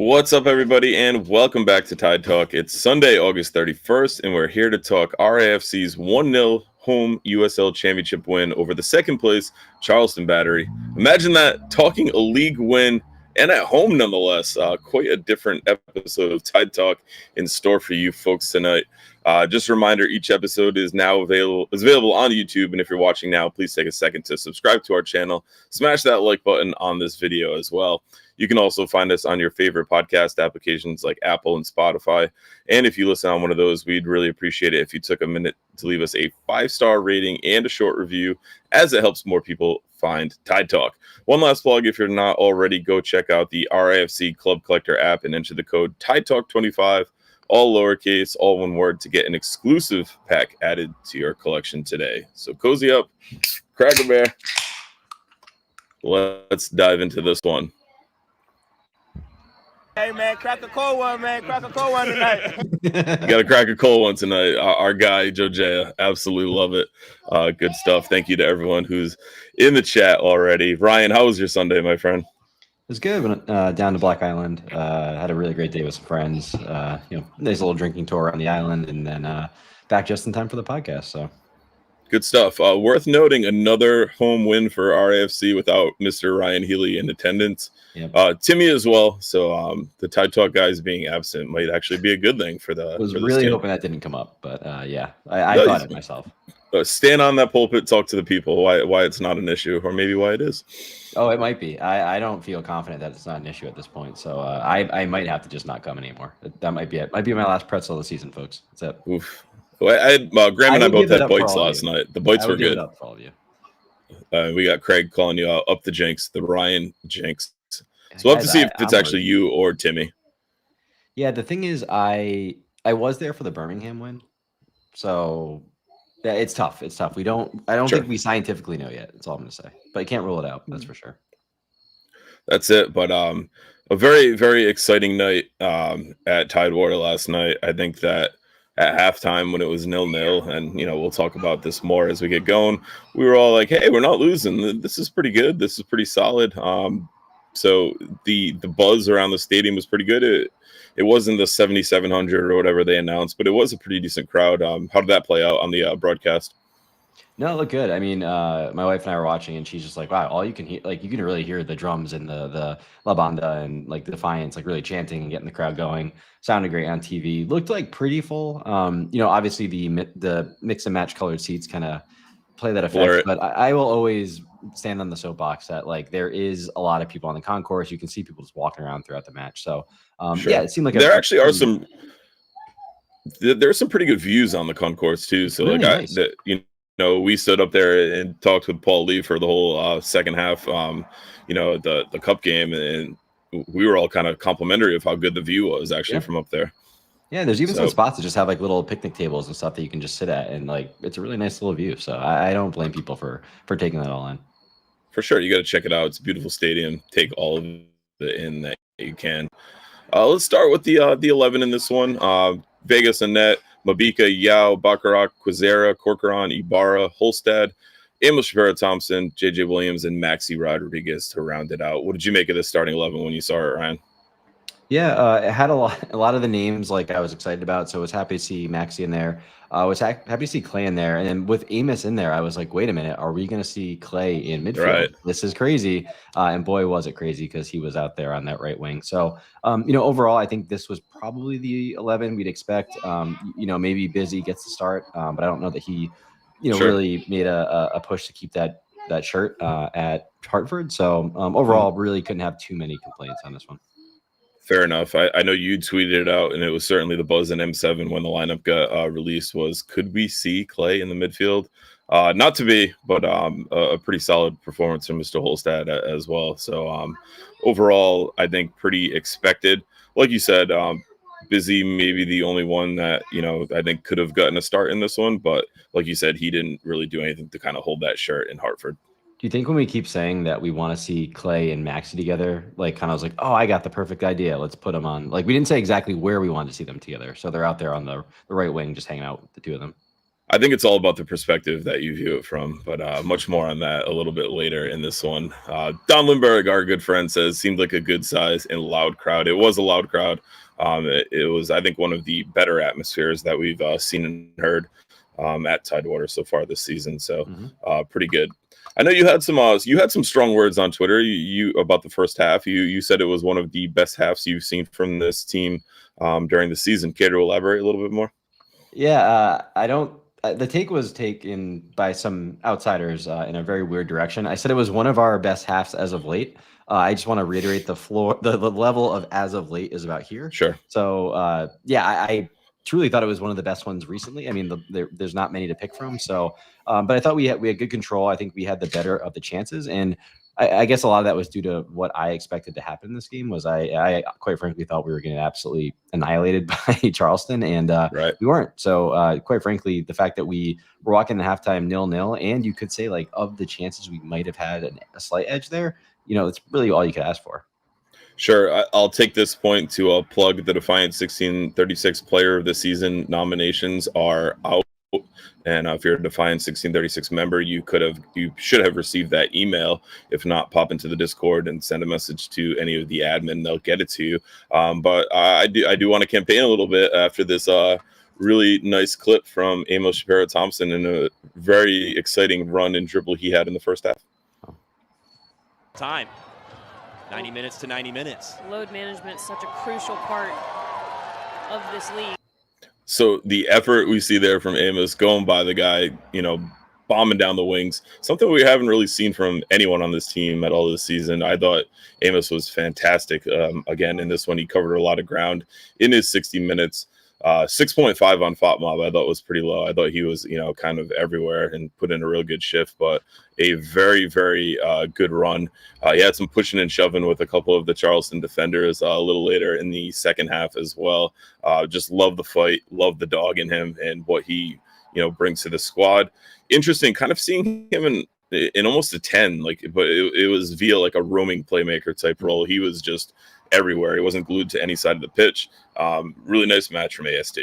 What's up, everybody, and welcome back to Tide Talk. It's Sunday, August 31st, and we're here to talk RIFC's 1-0 home USL Championship win over the second place Charleston Battery. Imagine that, talking a league win and at home nonetheless. Quite a different episode of Tide Talk in store for you folks tonight. Just a reminder, each episode is now available on YouTube, and if you're watching now, please take a second to subscribe to our channel. Smash that like button on this video as well. You can also find us on your favorite podcast applications like Apple and Spotify. And if you listen on one of those, we'd really appreciate it if you took a minute to leave us a 5-star rating and a short review, as it helps more people find Tide Talk. One last plug, if you're not already, go check out the RIFC Club Collector app and enter the code TIDETALK25, all lowercase, all one word, to get an exclusive pack added to your collection today. So cozy up, crack a bear. Let's dive into this one. Hey, man, crack a cold one, man. Crack a cold one tonight. Got to crack a cold one tonight. Our guy, Joe Jaya, absolutely love it. Good stuff. Thank you to everyone who's in the chat already. Ryan, how was your Sunday, my friend? It was good. Went down to Black Island. Had a really great day with some friends. Nice little drinking tour on the island, and then back just in time for the podcast. So good stuff. Worth noting, another home win for RIFC without Mr. Ryan Healy in attendance. Yep. Timmy as well. So the Tide Talk guys being absent might actually be a good thing for the. I was really hoping that didn't come up, but I thought it myself. Stand on that pulpit, talk to the people. Why it's not an issue, or maybe why it is. Oh, it might be. I don't feel confident that it's not an issue at this point. So I might have to just not come anymore. That might be it. Might be my last pretzel of the season, folks. That's it. Oof. Graham and I both had bites last night. The bites were good. Up for all of you. We got Craig calling you out up the jinx, the Ryan jinx. So we'll have to see if it's actually you or Timmy. Yeah, the thing is, I was there for the Birmingham win, so yeah, it's tough. It's tough. I don't think we scientifically know yet. That's all I'm going to say. But I can't rule it out. That's for sure. That's it. But a very, very exciting night at Tidewater last night. I think that at halftime when it was 0-0, and we'll talk about this more as we get going, we were all like, hey, we're not losing. This is pretty good. This is pretty solid. So the buzz around the stadium was pretty good. It wasn't the 7,700 or whatever they announced, but it was a pretty decent crowd. How did that play out on the broadcast? No, it looked good. I mean, my wife and I were watching, and she's just like, wow, all you can hear, like, you can really hear the drums and the La Banda and like the Defiance, like really chanting and getting the crowd going. Sounded great on TV. Looked like pretty full. Obviously the mix and match colored seats kind of play that effect, but I will always stand on the soapbox that like there is a lot of people on the concourse. You can see people just walking around throughout the match. So yeah, it seemed like there actually are some. There's some pretty good views on the concourse too. So really nice. We stood up there and talked with Paul Lee for the whole second half. The cup game, and we were all kind of complimentary of how good the view was actually from up there. Yeah, there's even some spots that just have like little picnic tables and stuff that you can just sit at, and like it's a really nice little view. So I don't blame people for taking that all in. For sure, you got to check it out. It's a beautiful stadium. Take all of it in that you can. Let's start with the 11 in this one. Vegas and net, Mabika, Yao, Baccarat, Quizera, Corcoran, Ibarra, Holstad, Emil Shapiro-Thompson, JJ Williams, and Maxi Rodriguez to round it out. What did you make of this starting 11 when you saw it, Ryan? Yeah, it had a lot of the names like I was excited about, so I was happy to see Maxi in there. I was happy to see Clay in there, and then with Amos in there, I was like, wait a minute, are we going to see Clay in midfield? Right. This is crazy, and boy, was it crazy because he was out there on that right wing. So, overall, I think this was probably the 11 we'd expect. Maybe Busy gets the start, but I don't know that he, really made a push to keep that shirt at Hartford. So, overall, really couldn't have too many complaints on this one. Fair enough. I know you tweeted it out, and it was certainly the buzz in M7 when the lineup got released was, could we see Clay in the midfield? Not to be, but a pretty solid performance from Mr. Holstad as well. So overall, I think pretty expected. Like you said, Busy maybe the only one that, I think could have gotten a start in this one. But like you said, he didn't really do anything to kind of hold that shirt in Hartford. Do you think when we keep saying that we want to see Clay and Maxi together, like kind of was like, oh, I got the perfect idea. Let's put them on. Like we didn't say exactly where we wanted to see them together. So they're out there on the right wing, just hanging out with the two of them. I think it's all about the perspective that you view it from, but much more on that a little bit later in this one. Don Lindbergh, our good friend, says seemed like a good size and loud crowd. It was a loud crowd. It was, I think, one of the better atmospheres that we've seen and heard at Tidewater so far this season. So pretty good. I know you had some strong words on Twitter. You about the first half. You said it was one of the best halves you've seen from this team during the season. Care to elaborate a little bit more? Yeah, I don't. The take was taken by some outsiders in a very weird direction. I said it was one of our best halves as of late. I just want to reiterate the level of as of late is about here. Sure. So yeah, I truly thought it was one of the best ones recently. I mean, there's not many to pick from. So, but I thought we had good control. I think we had the better of the chances, and I guess a lot of that was due to what I expected to happen in this game. Was I quite frankly thought we were getting absolutely annihilated by Charleston, and we weren't. So quite frankly, the fact that we were walking the halftime 0-0, and you could say like of the chances we might have had a slight edge there, it's really all you could ask for. Sure. I'll take this point to plug the Defiant 1636 Player of the Season nominations are out. And if you're a Defiant 1636 member, you should have received that email. If not, pop into the Discord and send a message to any of the admin. They'll get it to you. But I do want to campaign a little bit after this really nice clip from Amos Shapiro-Thompson and a very exciting run and dribble he had in the first half. Time. 90 minutes to 90 minutes. Load management is such a crucial part of this league. So the effort we see there from Amos going by the guy, bombing down the wings, something we haven't really seen from anyone on this team at all this season. I thought Amos was fantastic. Again, in this one, he covered a lot of ground in his 60 minutes. 6.5 on FOTMob I thought was pretty low. I thought he was, kind of everywhere and put in a real good shift, but a very, very good run. He had some pushing and shoving with a couple of the Charleston defenders a little later in the second half as well. Just love the fight, love the dog in him and what he, brings to the squad. Interesting, kind of seeing him in almost a 10, but it was via like a roaming playmaker type role. He was just everywhere. He wasn't glued to any side of the pitch. Really nice match from AST.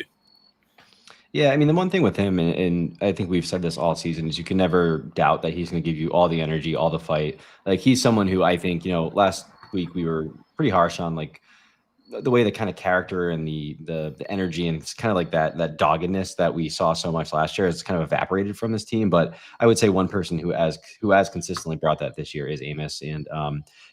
Yeah, I mean, the one thing with him, and I think we've said this all season, is you can never doubt that he's going to give you all the energy, all the fight. Like, he's someone who I think, last week we were pretty harsh on, like, the way the kind of character and the energy, and it's kind of like that doggedness that we saw so much last year has kind of evaporated from this team. But I would say one person who has consistently brought that this year is Amos. And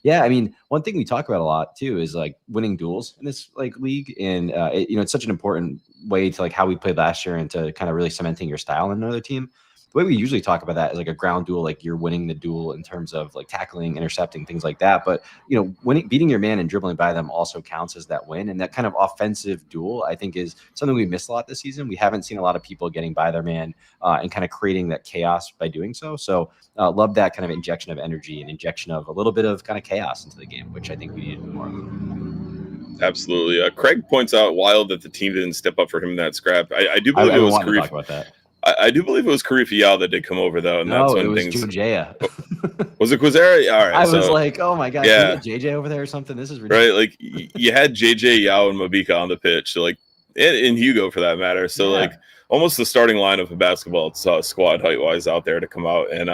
yeah, I mean, one thing we talk about a lot too is like winning duels in this like league, and it's such an important way to like how we played last year and to kind of really cementing your style in another team. The way we usually talk about that is like a ground duel, like you're winning the duel in terms of like tackling, intercepting, things like that. But, beating your man and dribbling by them also counts as that win. And that kind of offensive duel, I think, is something we missed a lot this season. We haven't seen a lot of people getting by their man and kind of creating that chaos by doing so. So love that kind of injection of energy and injection of a little bit of kind of chaos into the game, which I think we needed more of. Absolutely. Craig points out wild that the team didn't step up for him in that scrap. I do believe it was Karif. I do believe it was Karif Yao that did come over though, and that's when things. Jojea. Was it Quazera? All right. I was like, oh my god, yeah, JJ over there or something. This is ridiculous. Right. Like you had JJ, Yao, and Mabika on the pitch, so like, and Hugo for that matter. So like, almost the starting line of a basketball squad height wise out there to come out, and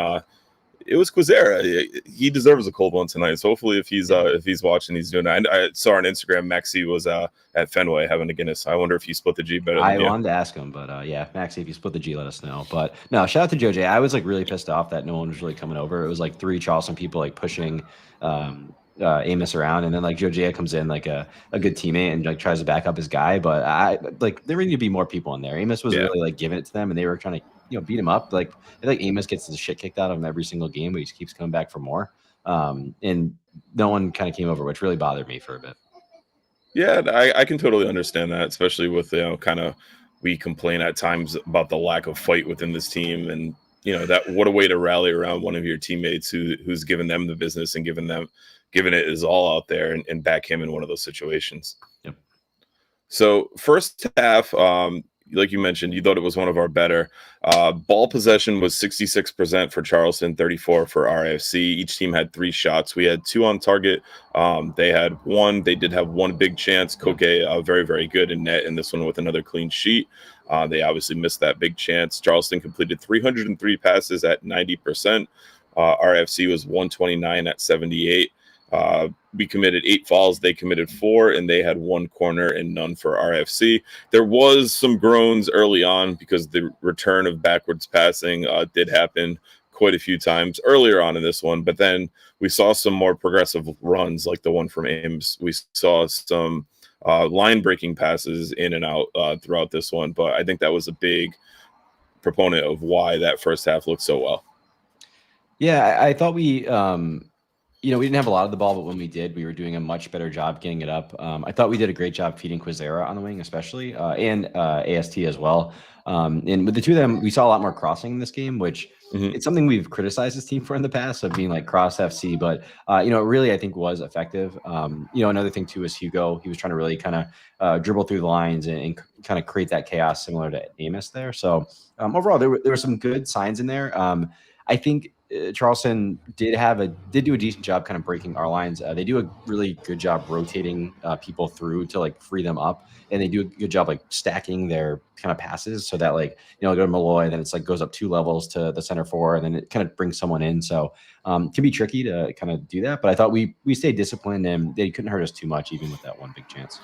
it was Quazera. He deserves a cold one tonight. So hopefully, if he's watching, he's doing that. I saw on Instagram Maxi was at Fenway having a Guinness. I wonder if he split the G better. I wanted to ask him, but yeah, Maxi, if you split the G, let us know. But no, shout out to Joj. I was like really pissed off that no one was really coming over. It was like 3 Charleston people like pushing Amos around, and then like Jojea comes in like a good teammate and like tries to back up his guy. But there need to be more people in there. Amos was really like giving it to them, and they were trying to beat him up. Like I think Amos gets the shit kicked out of him every single game, but he just keeps coming back for more. And no one kind of came over, which really bothered me for a bit. Yeah, I can totally understand that, especially with kind of we complain at times about the lack of fight within this team, and that what a way to rally around one of your teammates who's given them the business and given it his all out there and back him in one of those situations. Yep. So first half, like you mentioned, you thought it was one of our better. Ball possession was 66% for Charleston, 34% for RIFC. Each team had 3 shots. We had 2 on target. They had 1. They did have 1 big chance. Koke, very, very good in net in this one with another clean sheet. They obviously missed that big chance. Charleston completed 303 passes at 90%. RFC was 129 at 78. We committed 8 fouls. They committed 4, and they had 1 corner and none for RFC. There was some groans early on because the return of backwards passing did happen quite a few times earlier on in this one, but then we saw some more progressive runs like the one from Ames. We saw some line breaking passes in and out throughout this one, but I think that was a big proponent of why that first half looked so well. Yeah, I thought we we didn't have a lot of the ball, but when we did, we were doing a much better job getting it up. I thought we did a great job feeding Quizera on the wing, especially, and AST as well. And with the two of them, we saw a lot more crossing in this game, which it's something we've criticized this team for in the past of being like cross FC, but it really, I think, was effective. Another thing too is Hugo. He was trying to really kind of dribble through the lines and kind of create that chaos similar to Amos there. So overall, there were some good signs in there. I think Charleston did do a decent job kind of breaking our lines. They do a really good job rotating people through to like free them up, and they do a good job like stacking their kind of passes so that like go to Malloy, then it's like goes up 2 levels to the center 4, and then it kind of brings someone in. So it can be tricky to kind of do that, but I thought we stayed disciplined and they couldn't hurt us too much even with that one big chance.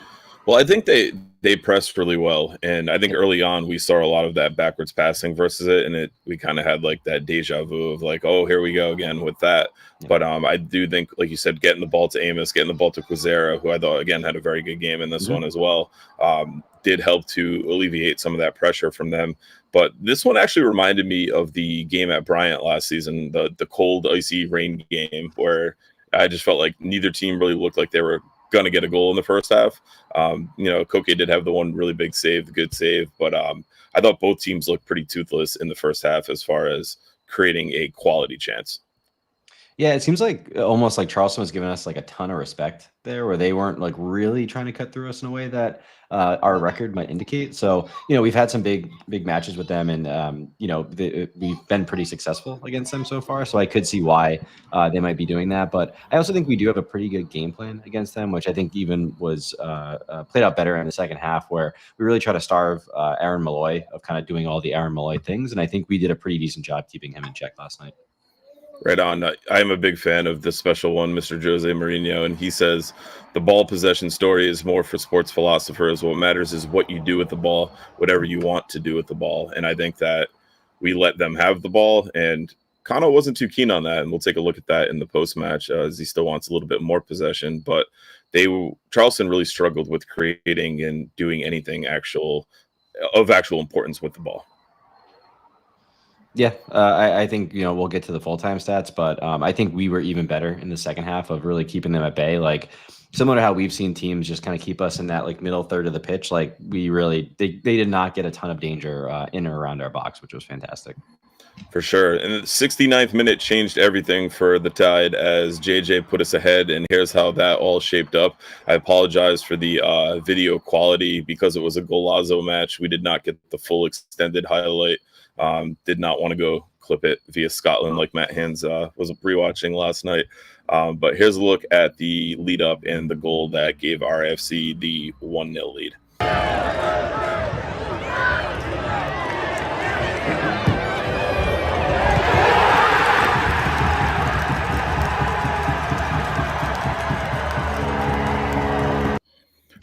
Well, I think they pressed really well, and I think early on we saw a lot of that backwards passing versus it, and we kind of had like that deja vu of like, oh, here we go again with that. Yeah. But I do think, like you said, getting the ball to Amos, getting the ball to Quizera, who I thought again had a very good game in this one as well, did help to alleviate some of that pressure from them. But this one actually reminded me of the game at Bryant last season, the cold, icy rain game, where I just felt like neither team really looked like they were going to get a goal in the first half. Koke did have the one really big save, the good save, but I thought both teams looked pretty toothless in the first half as far as creating a quality chance. Yeah, it seems like almost like Charleston was giving us like a ton of respect there, where they weren't like really trying to cut through us in a way that our record might indicate. So, we've had some big matches with them, and we've been pretty successful against them so far. So I could see why they might be doing that. But I also think we do have a pretty good game plan against them, which I think even was played out better in the second half, where we really try to starve Aaron Malloy of kind of doing all the Aaron Malloy things. And I think we did a pretty decent job keeping him in check last night. Right on. I'm a big fan of the special one, Mr. Jose Mourinho, and he says the ball possession story is more for sports philosophers. What matters is what you do with the ball, whatever you want to do with the ball. And I think that we let them have the ball, and Kano wasn't too keen on that. And we'll take a look at that in the post-match as he still wants a little bit more possession. But Charleston really struggled with creating and doing anything actual importance with the ball. Yeah, I think, we'll get to the full-time stats, but I think we were even better in the second half of really keeping them at bay. Like similar to how we've seen teams just kind of keep us in that like middle third of the pitch. Like they did not get a ton of danger in or around our box, which was fantastic. For sure. And the 69th minute changed everything for the Tide as JJ put us ahead, and here's how that all shaped up. I apologize for the video quality because it was a golazo match. We did not get the full extended highlight. Did not want to go clip it via Scotland like Matt Hands was rewatching last night. But here's a look at the lead up and the goal that gave RIFC the 1-0 lead.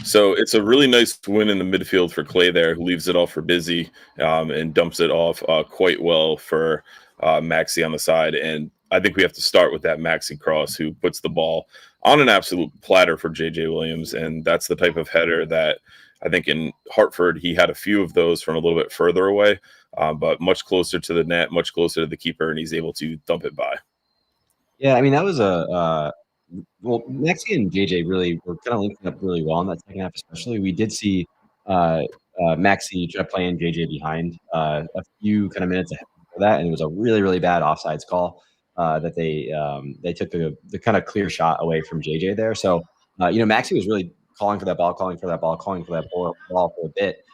So it's a really nice win in the midfield for Clay there, who leaves it off for Busy and dumps it off quite well for Maxi on the side. And I think we have to start with that Maxi cross, who puts the ball on an absolute platter for JJ Williams. And that's the type of header that I think in Hartford, he had a few of those from a little bit further away, but much closer to the net, much closer to the keeper, and he's able to dump it by. Yeah, I mean, that was well, Maxi and JJ really were kind of linking up really well in that second half, especially. We did see Maxi try playing JJ behind a few kind of minutes ahead of that, and it was a really, really bad offsides call that they took the kind of clear shot away from JJ there. So, Maxi was really calling for that ball for a bit.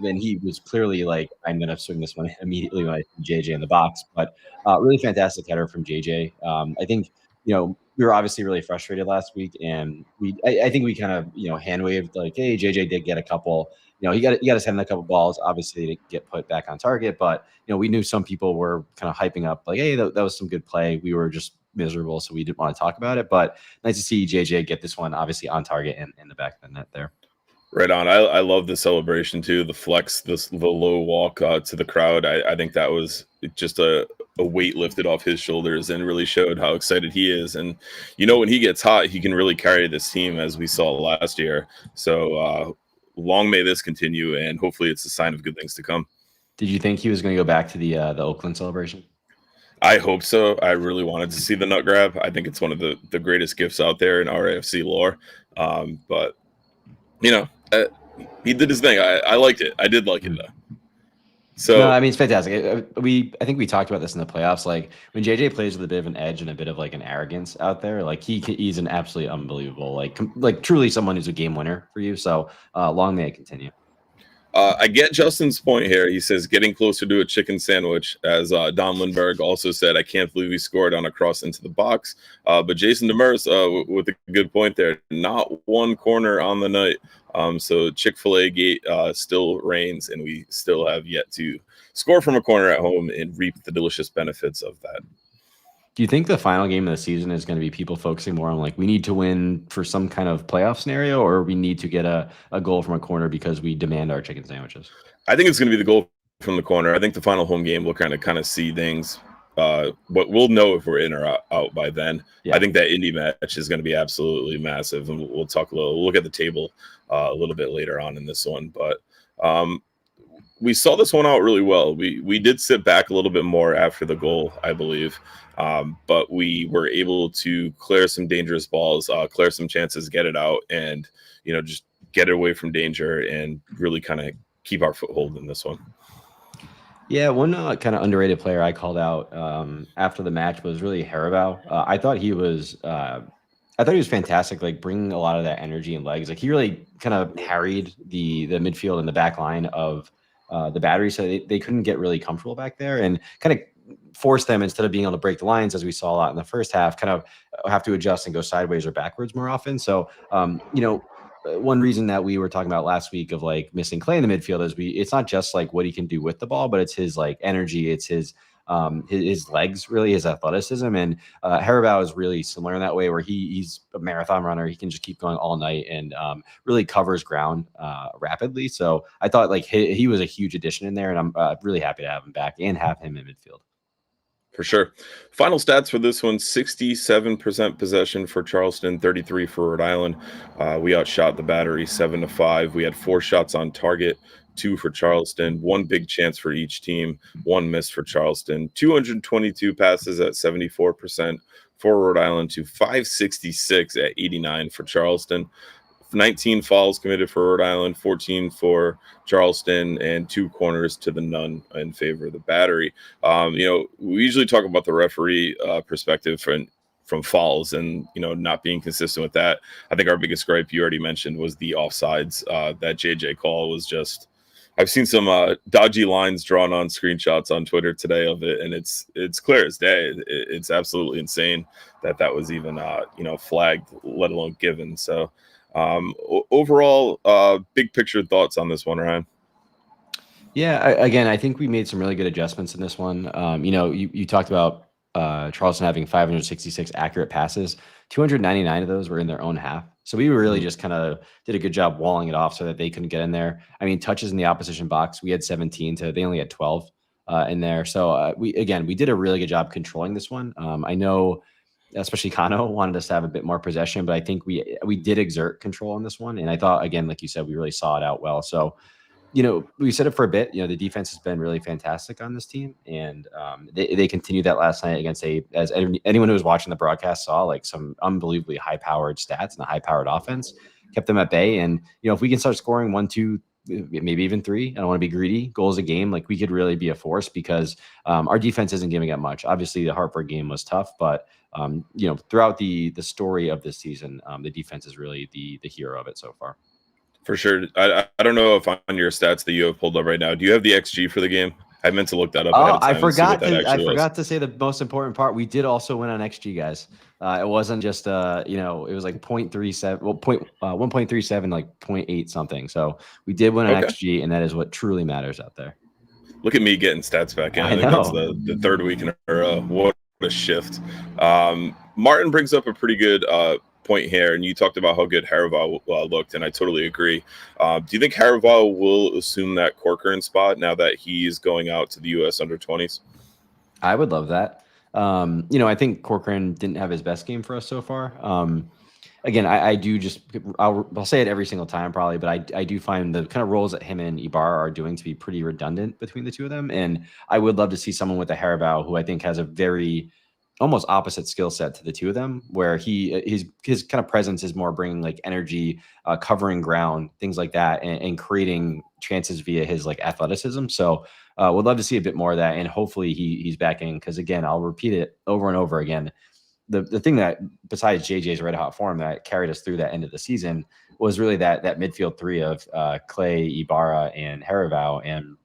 Then he was clearly like, I'm going to swing this one immediately when I see JJ in the box. But really fantastic header from JJ. I think, we were obviously really frustrated last week, and I think we kind of hand waved like, hey, JJ did get a couple. He got his hand in a couple balls, obviously to get put back on target, but we knew some people were kind of hyping up like, hey, that was some good play. We were just miserable, so we didn't want to talk about it. But nice to see JJ get this one obviously on target and in the back of the net there. Right on. I love the celebration too. The flex, the low walk to the crowd. I think that was just a weight lifted off his shoulders and really showed how excited he is. And when he gets hot, he can really carry this team, as we saw last year. So long may this continue, and hopefully it's a sign of good things to come. Did you think he was going to go back to the Oakland celebration? I hope so. I really wanted to see the nut grab. I think it's one of the greatest gifts out there in RIFC lore. But he did his thing. I liked it. I did like it though. So no, I mean, it's fantastic. I think we talked about this in the playoffs. Like when JJ plays with a bit of an edge and a bit of like an arrogance out there, like he's an absolutely unbelievable, like truly someone who's a game winner for you. So long may it continue. I get Justin's point here. He says getting closer to a chicken sandwich, as Don Lindbergh also said. I can't believe he scored on a cross into the box. But Jason Demers with a good point there. Not one corner on the night. So Chick-fil-A gate still reigns, and we still have yet to score from a corner at home and reap the delicious benefits of that. Do you think the final game of the season is going to be people focusing more on like we need to win for some kind of playoff scenario, or we need to get a goal from a corner because we demand our chicken sandwiches? I think it's going to be the goal from the corner. I think the final home game will kind of see things. But we'll know if we're in or out by then. Yeah. I think that Indy match is going to be absolutely massive, and we'll look at the table a little bit later on in this one. But we saw this one out really well. We did sit back a little bit more after the goal, I believe. But we were able to clear some dangerous balls, clear some chances, get it out, and just get it away from danger and really kind of keep our foothold in this one. Yeah, one kind of underrated player I called out after the match was really Harabao. I thought he was fantastic, like bringing a lot of that energy and legs. Like he really kind of harried the midfield and the back line of the Battery, so they couldn't get really comfortable back there, and kind of force them, instead of being able to break the lines as we saw a lot in the first half, kind of have to adjust and go sideways or backwards more often. So one reason that we were talking about last week of like missing Clay in the midfield is it's not just like what he can do with the ball, but it's his like energy, it's his legs, really his athleticism. And Harabao is really similar in that way, where he's a marathon runner. He can just keep going all night and really covers ground rapidly. So I thought like he was a huge addition in there, and I'm really happy to have him back and have him in midfield. For sure. Final stats for this one: 67% possession for Charleston, 33 for Rhode Island. We outshot the Battery 7-5. We had 4 shots on target, 2 for Charleston, 1 big chance for each team, 1 miss for Charleston, 222 passes at 74% for Rhode Island to 566 at 89 for Charleston. 19 fouls committed for Rhode Island, 14 for Charleston, and 2 corners to the none in favor of the Battery. We usually talk about the referee perspective from fouls and, not being consistent with that. I think our biggest gripe, you already mentioned, was the offsides. That JJ call was just, I've seen some dodgy lines drawn on screenshots on Twitter today of it, and it's clear as day. It's absolutely insane that was even, flagged, let alone given. So, overall, big picture thoughts on this one, Ryan? Yeah, again, I think we made some really good adjustments in this one. You talked about Charleston having 566 accurate passes. 299 of those were in their own half. So we really just kind of did a good job walling it off so that they couldn't get in there. I mean, touches in the opposition box, we had 17, so they only had 12 in there. So we did a really good job controlling this one. I know, especially Kano wanted us to have a bit more possession, but I think we did exert control on this one. And I thought, again, like you said, we really saw it out well. So, we said it for a bit. The defense has been really fantastic on this team, and they continued that last night against as anyone who was watching the broadcast saw, like some unbelievably high-powered stats and a high-powered offense kept them at bay. And if we can start scoring 1, 2, maybe even 3, I don't want to be greedy, goals a game, like we could really be a force, because our defense isn't giving up much. Obviously, the Hartford game was tough, but throughout the story of this season, the defense is really the hero of it so far. For sure. I don't know if on your stats that you have pulled up right now, do you have the XG for the game? I meant to look that up. Oh, I forgot to say the most important part. We did also win on XG, guys. It wasn't just it was like 0.37, well, 1.37, like 0.8 something. So we did win an Okay. XG, and that is what truly matters out there. Look at me getting stats back in. I I think that's know. the third week in a row. What a shift. Martin brings up a pretty good point here, and you talked about how good Haraval looked, and I totally agree. Do you think Haraval will assume that Corcoran spot now that he's going out to the U.S. under-20s? I would love that. I think Corcoran didn't have his best game for us so far. Again, I do I'll say it every single time probably, but I do find the kind of roles that him and Ibarra are doing to be pretty redundant between the two of them. And I would love to see someone with a Haraval who I think has a very almost opposite skill set to the two of them, where his kind of presence is more bringing like energy, covering ground, things like that, and creating chances via his like athleticism. So would love to see a bit more of that, and hopefully he's back in, because again, I'll repeat it over and over again. The thing that, besides JJ's red hot form, that carried us through that end of the season was really that midfield three of Clay, Ibarra, and Haraval. And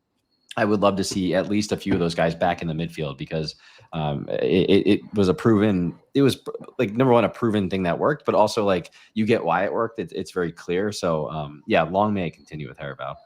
I would love to see at least a few of those guys back in the midfield, because it was like, number one, a proven thing that worked, but also like you get why it worked. It's very clear. So yeah, long may it continue with Haraval.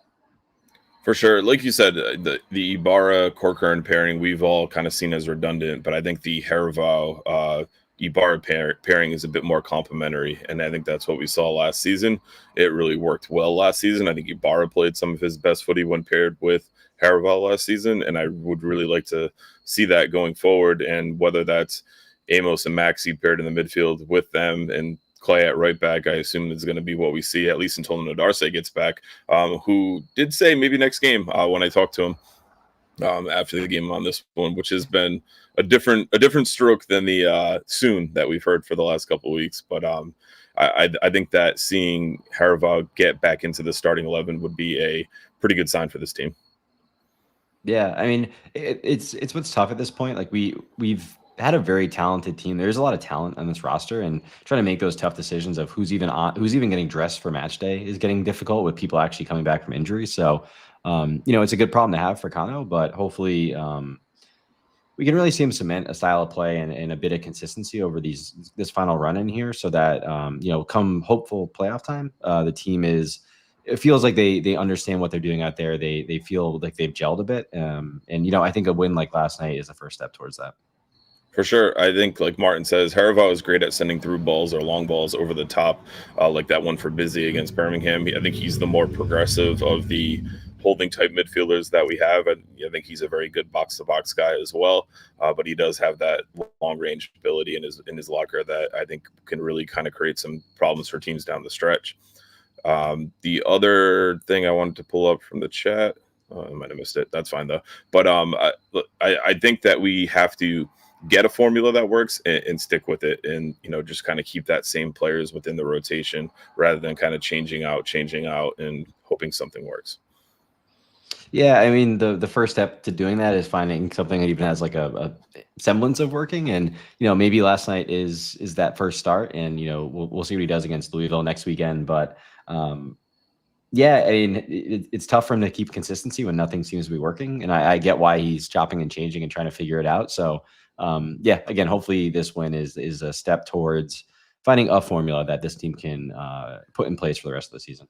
For sure. Like you said, the Ibarra Corcoran pairing we've all kind of seen as redundant, but I think the Haraval Ibarra pairing is a bit more complementary, and I think that's what we saw last season. It really worked well last season. I think Ibarra played some of his best footy when paired with Haraval last season, and I would really like to see that going forward. And whether that's Amos and Maxi paired in the midfield with them, and Clay at right back, I assume is going to be what we see, at least until Nodarse gets back, who did say maybe next game when I talked to him after the game on this one, which has been a different stroke than the soon that we've heard for the last couple of weeks. But I think that seeing Haraval get back into the starting 11 would be a pretty good sign for this team. Yeah, I mean, it's what's tough at this point. Like we've had a very talented team. There's a lot of talent on this roster, and trying to make those tough decisions of who's even getting dressed for match day is getting difficult with people actually coming back from injury. So, it's a good problem to have for Kano, but hopefully we can really see him cement a style of play and a bit of consistency over this final run in here, so that come hopeful playoff time, the team it feels like they understand what they're doing out there. They feel like they've gelled a bit, and I think a win like last night is the first step towards that. For sure. I think, like Martin says, Haraval is great at sending through balls or long balls over the top, like that one for Busy against Birmingham. I think he's the more progressive of the holding type midfielders that we have. And I think he's a very good box-to-box guy as well. But he does have that long-range ability in his locker that I think can really kind of create some problems for teams down the stretch. The other thing I wanted to pull up from the chat, I might have missed it. That's fine, though. But I think that we have to get a formula that works and stick with it, and just kind of keep that same players within the rotation rather than kind of changing out and hoping something works. Yeah, I mean, the first step to doing that is finding something that even has like a semblance of working, and maybe last night is that first start, and we'll see what he does against Louisville next weekend. But yeah, I mean, it's tough for him to keep consistency when nothing seems to be working, and I get why he's chopping and changing and trying to figure it out. So yeah, again, hopefully this win is a step towards finding a formula that this team can put in place for the rest of the season.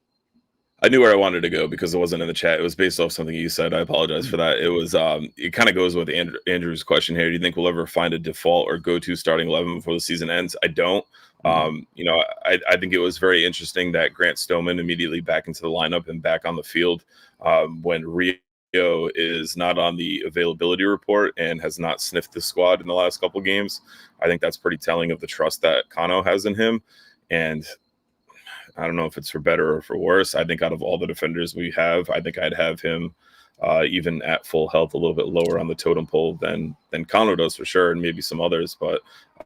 I knew where I wanted to go because it wasn't in the chat. It was based off something you said. I apologize for that. It was it kind of goes with Andrew's question here. Do you think we'll ever find a default or go-to starting 11 before the season ends? I don't. I think it was very interesting that Grant Stoneman immediately back into the lineup and back on the field when Rio is not on the availability report and has not sniffed the squad in the last couple of games. I think that's pretty telling of the trust that Kano has in him. And I don't know if it's for better or for worse. I think out of all the defenders we have, I think I'd have him even at full health a little bit lower on the totem pole than Kano does for sure, and maybe some others. But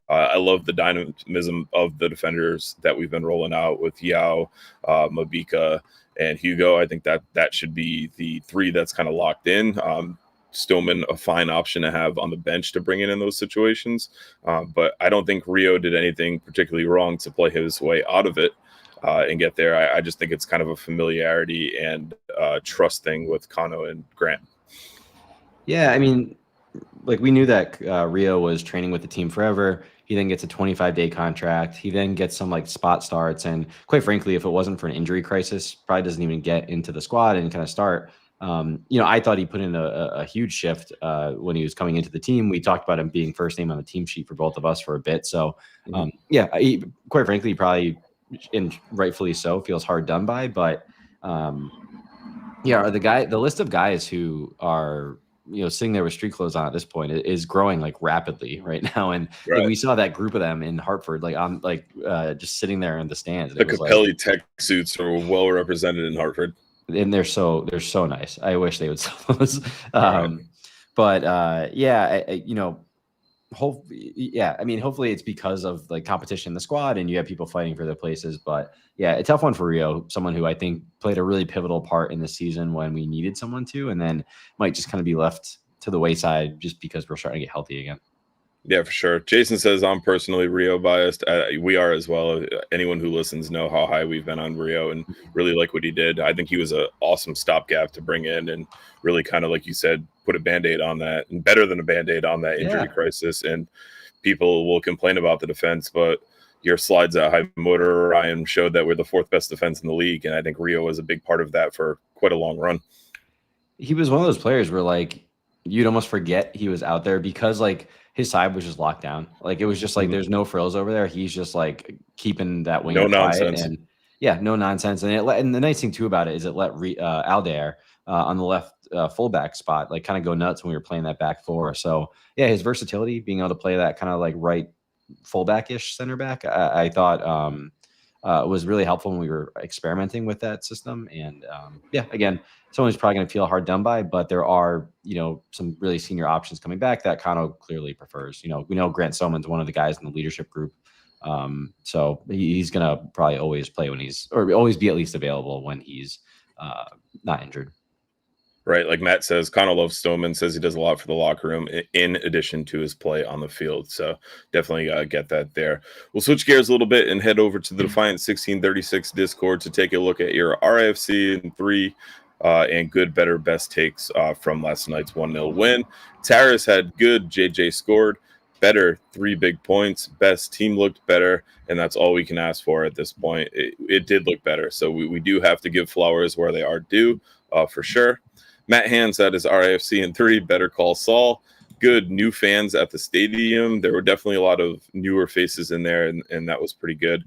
I love the dynamism of the defenders that we've been rolling out with Yao, Mabika, and Hugo. I think that should be the three that's kind of locked in. Stoneman, a fine option to have on the bench to bring in those situations. But I don't think Rio did anything particularly wrong to play his way out of it and get there. I just think it's kind of a familiarity and trust thing with Kano and Grant. Yeah, I mean, like we knew that Rio was training with the team forever. He then gets a 25-day contract. He then gets some like spot starts. And quite frankly, if it wasn't for an injury crisis, probably doesn't even get into the squad and kind of start. I thought he put in a huge shift when he was coming into the team. We talked about him being first name on the team sheet for both of us for a bit. So, quite frankly, probably, and rightfully so, feels hard done by. But the list of guys who are sitting there with street clothes on at this point is growing like rapidly right now. And Right. we saw that group of them in Hartford, just sitting there in the stands. The Capelli tech suits are well represented in Hartford. And they're so nice. I wish they would sell those. Hopefully it's because of like competition in the squad and you have people fighting for their places. But yeah, a tough one for Rio, someone who I think played a really pivotal part in the season when we needed someone to, and then might just kind of be left to the wayside just because we're starting to get healthy again. Yeah, for sure. Jason says, I'm personally Rio biased. We are as well. Anyone who listens know how high we've been on Rio and really like what he did. I think he was an awesome stopgap to bring in and really kind of, like you said, put a Band-Aid on that, and better than a Band-Aid on that injury crisis. And people will complain about the defense, but your slides at High Motor, Ryan, showed that we're the fourth best defense in the league. And I think Rio was a big part of that for quite a long run. He was one of those players where like you'd almost forget he was out there because like his side was just locked down. Like it was just like there's no frills over there. He's just like keeping that wing no quiet nonsense. And no nonsense. And the nice thing too about it is it let Aldair on the left fullback spot like kind of go nuts when we were playing that back four. So yeah, his versatility, being able to play that kind of like right fullback-ish center back, I thought was really helpful when we were experimenting with that system. And again, someone who's probably going to feel hard done by, but there are, some really senior options coming back that Kano clearly prefers. We know Grant Soman's one of the guys in the leadership group. So he's going to probably always play or always be at least available when he's not injured. Right. Like Matt says, Kano loves Stoneman, says he does a lot for the locker room in addition to his play on the field. So definitely get that there. We'll switch gears a little bit and head over to the Defiant 1636 Discord to take a look at your RIFC and 3 and good, better, best takes from last night's 1-0 win. Taras had good, JJ scored, better, 3 big points, best, team looked better, and that's all we can ask for at this point. It did look better. So we do have to give flowers where they are due for sure. Matt Hans had his RIFC in 3, better call Saul. Good new fans at the stadium. There were definitely a lot of newer faces in there, and that was pretty good.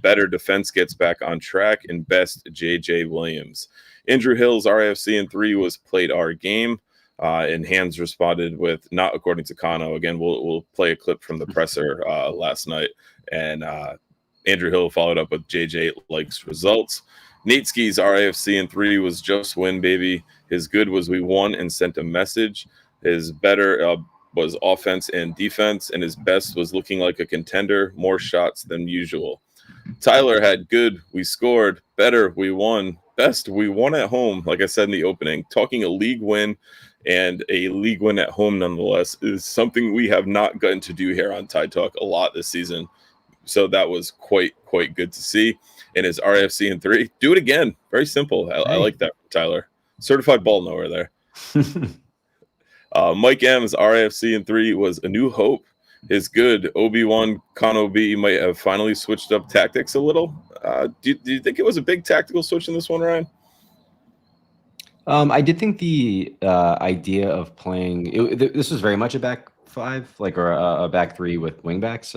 Better defense gets back on track, and best JJ Williams. Andrew Hill's RIFC in 3 was played our game, and Hans responded with not according to Kano. Again, we'll play a clip from the presser last night, and Andrew Hill followed up with JJ likes results. Nate Ski's RIFC in 3 was just win, baby. His good was we won and sent a message. His better was offense and defense, and his best was looking like a contender, more shots than usual. Tyler had good, we scored, better, we won, best, we won at home, like I said in the opening. Talking a league win and a league win at home nonetheless is something we have not gotten to do here on Tide Talk a lot this season. So that was quite good to see. And his RIFC in 3, do it again. Very simple. I like that, Tyler. Certified ball knower there. Mike M's RIFC in 3 was a new hope. His good, Obi-Wan Kano B might have finally switched up tactics a little. Do you think it was a big tactical switch in this one, Ryan? I did think the idea of playing this was very much a back 5, like, or a back 3 with wingbacks.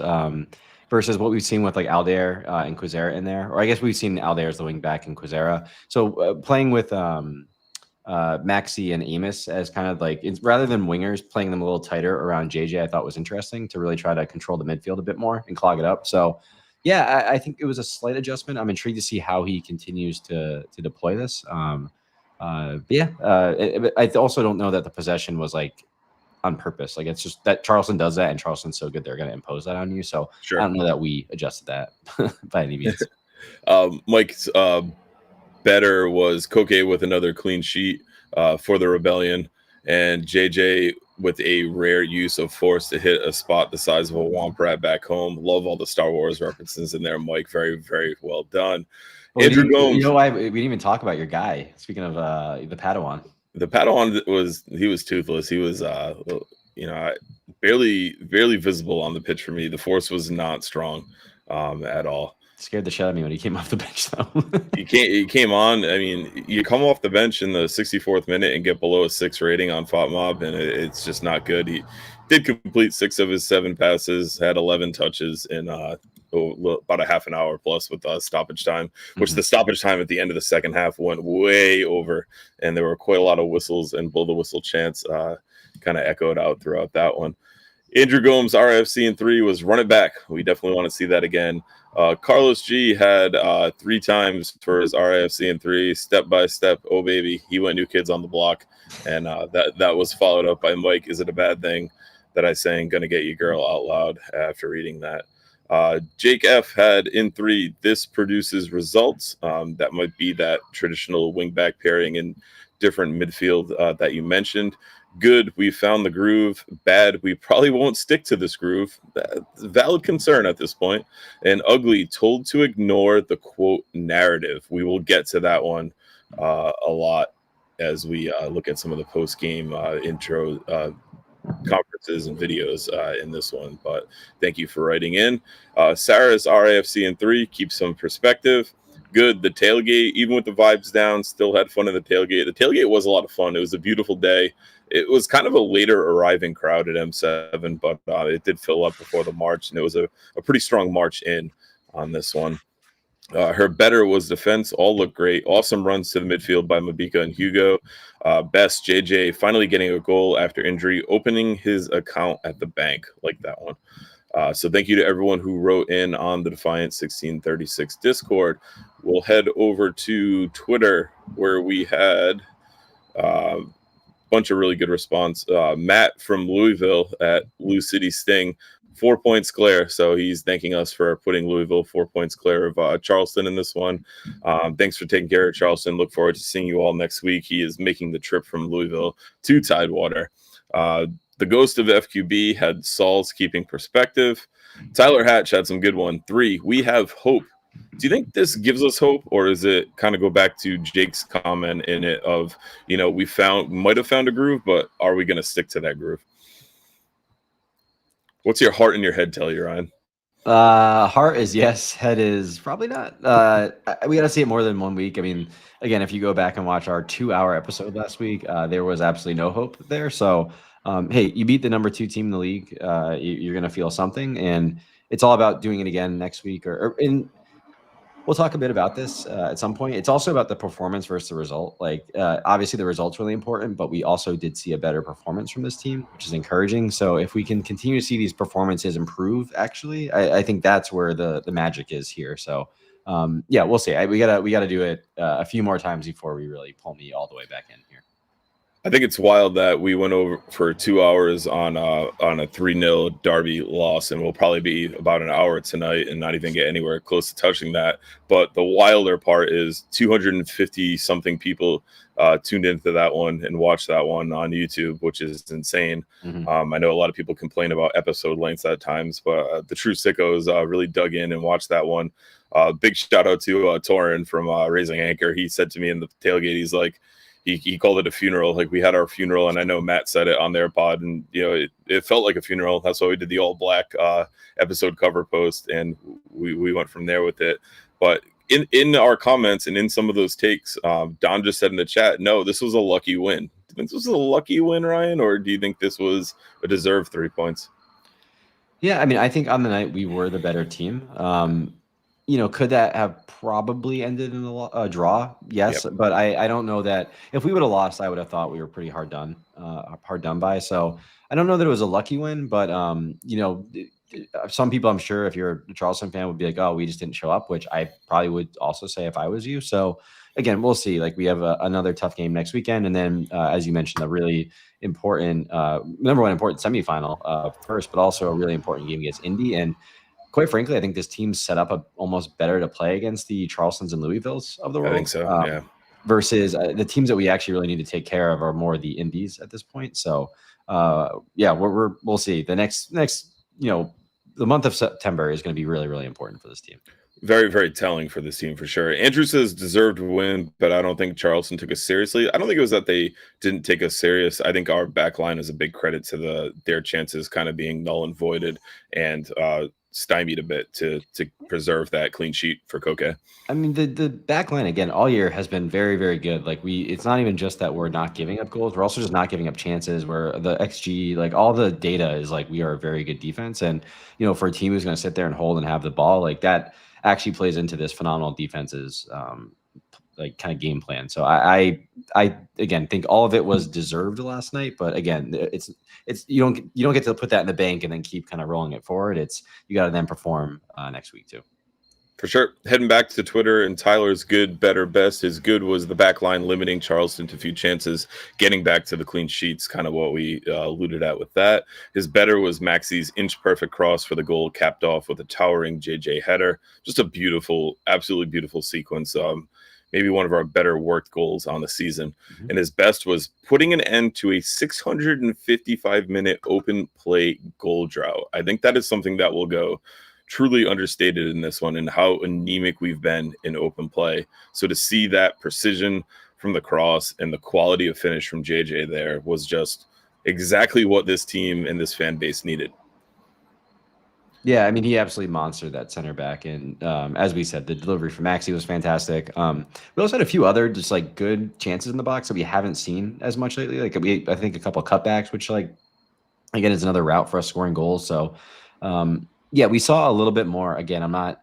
Versus what we've seen with like Aldair and Quizera in there, or I guess we've seen Aldair as the wing back and Quizera. So playing with Maxi and Amos as kind of like, rather than wingers, playing them a little tighter around JJ, I thought was interesting to really try to control the midfield a bit more and clog it up. So yeah, I think it was a slight adjustment. I'm intrigued to see how he continues to deploy this. I also don't know that the possession was like on purpose. Like it's just that Charleston does that, and Charleston's so good they're going to impose that on you. So sure. I don't know that we adjusted that by any means. Mike's better was Koke with another clean sheet for the Rebellion, and JJ with a rare use of force to hit a spot the size of a womp rat back home. Love all the Star Wars references in there, Mike. Very, very well done. Well, Andrew Gomes. You know why we didn't even talk about your guy? Speaking of the Padawan. The Padawan was toothless. He was, barely visible on the pitch for me. The force was not strong at all. Scared the shit out of me when he came off the bench, though. He came on. I mean, you come off the bench in the 64th minute and get below a 6 rating on FOTMob, and it's just not good. He did complete 6 of his 7 passes, had 11 touches in about a half an hour plus with stoppage time, which the stoppage time at the end of the second half went way over, and there were quite a lot of whistles and blow the whistle chants kind of echoed out throughout that one. Andrew Gomes, RIFC in 3, was run it back. We definitely want to see that again. Carlos G had 3 times for his RIFC in 3, step by step. Oh, baby. He went New Kids on the Block. And that was followed up by Mike, is it a bad thing that I sang Gonna Get You Girl out loud after reading that? Jake F had in 3, this produces results. That might be that traditional wingback pairing in different midfield that you mentioned. Good, we found the groove. Bad, we probably won't stick to this groove. Valid concern at this point. And ugly, told to ignore the quote narrative. We will get to that one a lot as we look at some of the post-game intro conferences and videos in this one. But thank you for writing in. Sarah's RAFC in 3, keep some perspective. Good, the tailgate, even with the vibes down, still had fun in the tailgate. The tailgate was a lot of fun. It was a beautiful day. It was kind of a later arriving crowd at M7, but it did fill up before the march, and it was a pretty strong march in on this one. Her better was defense. All looked great. Awesome runs to the midfield by Mabika and Hugo. Best, JJ finally getting a goal after injury, opening his account at the bank. Like that one. So thank you to everyone who wrote in on the Defiant 1636 Discord. We'll head over to Twitter, where we had a bunch of really good response. Matt from Louisville at Lou City Sting, 4 points clear. So he's thanking us for putting Louisville 4 points clear of Charleston in this one. Thanks for taking care of Charleston. Look forward to seeing you all next week. He is making the trip from Louisville to Tidewater. The Ghost of FQB had Saul's keeping perspective. Tyler Hatch had some good one. 3, we have hope. Do you think this gives us hope, or is it kind of go back to Jake's comment in it of, we might have found a groove, but are we going to stick to that groove? What's your heart and your head tell you, Ryan? Heart is yes, head is probably not. We got to see it more than 1 week. I mean, again, if you go back and watch our 2-hour episode last week, there was absolutely no hope there. So, hey, you beat the number 2 team in the league. You're going to feel something, and it's all about doing it again next week. We'll talk a bit about this at some point. It's also about the performance versus the result. Obviously, the result's really important, but we also did see a better performance from this team, which is encouraging. So if we can continue to see these performances improve, actually, I think that's where the magic is here. So, yeah, we'll see. We gotta do it a few more times before we really pull me all the way back in here. I think it's wild that we went over for 2 hours on a 3-0 Derby loss, and we'll probably be about an hour tonight and not even get anywhere close to touching that. But the wilder part is 250 something people tuned into that one and watched that one on YouTube, which is insane. I know a lot of people complain about episode lengths at times, but the true sickos really dug in and watched that one. Big shout out to Torin from Raising Anchor. He said to me in the tailgate, he's like, he called it a funeral. Like, we had our funeral, and I know Matt said it on their pod, and it felt like a funeral. That's why we did the all black episode cover post, and we went from there with it. But in our comments and in some of those takes, Don just said in the chat, no, this was a lucky win. Do you think this was a lucky win, Ryan, or do you think this was a deserved 3 points? Yeah, I mean, I think on the night we were the better team. Could that have probably ended in a draw? Yes, yep. But I don't know that if we would have lost, I would have thought we were pretty hard done by. So I don't know that it was a lucky win, but some people, I'm sure, if you're a Charleston fan, would be like, oh, we just didn't show up, which I probably would also say if I was you. So again, we'll see. Like, we have another tough game next weekend, and then as you mentioned, a really important number one important semifinal first, but also a really important game against Indy. And quite frankly, I think this team's set up almost better to play against the Charlestons and Louisvilles of the world. I think so, yeah. Versus the teams that we actually really need to take care of are more the Indies at this point. So, yeah, we'll see. The next the month of September is going to be really, really important for this team. Very, very telling for this team for sure. Andrew says deserved win, but I don't think Charleston took us seriously. I don't think it was that they didn't take us serious. I think our back line is a big credit to their chances kind of being null and voided and stymied a bit to preserve that clean sheet for Koke. I mean, the back line again all year has been very, very good. Like it's not even just that we're not giving up goals; we're also just not giving up chances. Where the XG, like all the data is like we are a very good defense, and for a team who's going to sit there and hold and have the ball, like that actually plays into this phenomenal defense's like kind of game plan. So I again think all of it was deserved last night, but again, it's you don't get to put that in the bank and then keep kind of rolling it forward. You got to then perform next week too. For sure. Heading back to Twitter, and Tyler's good, better, best. His good was the back line limiting Charleston to a few chances, getting back to the clean sheets, kind of what we alluded at with that. His better was Maxi's inch-perfect cross for the goal, capped off with a towering JJ header. Just a beautiful, absolutely beautiful sequence. Maybe one of our better worked goals on the season. Mm-hmm. And his best was putting an end to a 655-minute open play goal drought. I think that is something that will go truly understated in this one, and how anemic we've been in open play. So to see that precision from the cross and the quality of finish from JJ there was just exactly what this team and this fan base needed. Yeah, I mean, he absolutely monstered that center back. And as we said, the delivery from Maxi was fantastic. We also had a few other just like good chances in the box that we haven't seen as much lately. Like I think a couple of cutbacks, which like, again, is another route for us scoring goals. So yeah, we saw a little bit more. Again, I'm not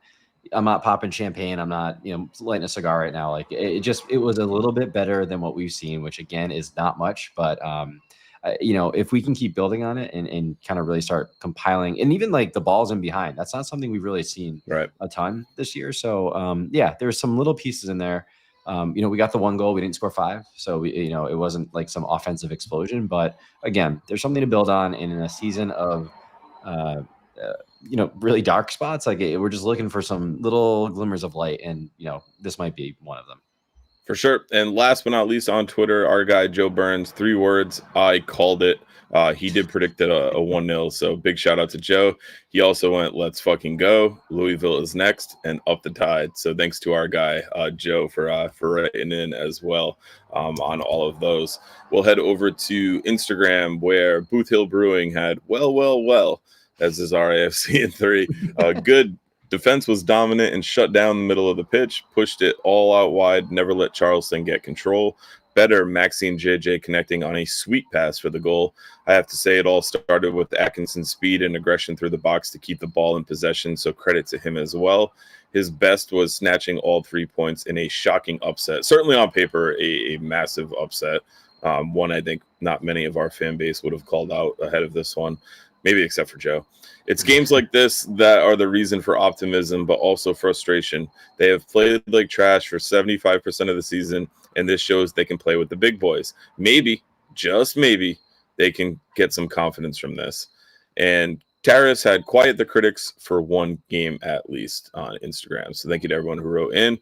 popping champagne. I'm not, lighting a cigar right now. Like it was a little bit better than what we've seen, which again is not much, but if we can keep building on it and kind of really start compiling, and even like the balls in behind, that's not something we've really seen a ton this year. So yeah, there's some little pieces in there. We got the one goal, we didn't score 5. So it wasn't like some offensive explosion, but again, there's something to build on. And in a season of, really dark spots, like we're just looking for some little glimmers of light, and this might be one of them for sure. And last but not least, on Twitter, our guy Joe Burns, 3 words: I called it. He did predict it a 1-0, so big shout out to Joe. He also went, let's fucking go, Louisville is next, and up the tide. So thanks to our guy Joe for writing in as well on all of those. We'll head over to Instagram, where Booth Hill Brewing had well, as is RIFC in 3. Good defense was dominant and shut down the middle of the pitch, pushed it all out wide, never let Charleston get control. Better, Maxi and JJ connecting on a sweet pass for the goal. I have to say it all started with Atkinson's speed and aggression through the box to keep the ball in possession, so credit to him as well. His best was snatching all 3 points in a shocking upset. Certainly on paper, a massive upset. One I think not many of our fan base would have called out ahead of this one. Maybe except for Joe. It's games like this that are the reason for optimism, but also frustration. They have played like trash for 75% of the season, and this shows they can play with the big boys. Maybe, just maybe, they can get some confidence from this. And Taris had quiet the critics for 1 game at least on Instagram. So thank you to everyone who wrote in.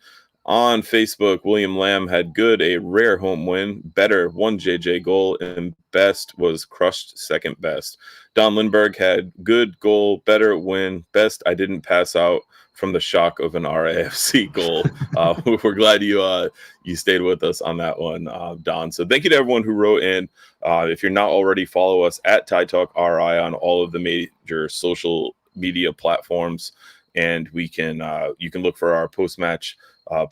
On Facebook, William Lamb had good, a rare home win. Better, 1 JJ goal, and best was crushed second best. Don Lindbergh had good goal, better win, best I didn't pass out from the shock of an RIFC goal. We're glad you stayed with us on that one, Don. So thank you to everyone who wrote in. If you're not already, follow us at Tide Talk RI on all of the major social media platforms, and you can look for our post-match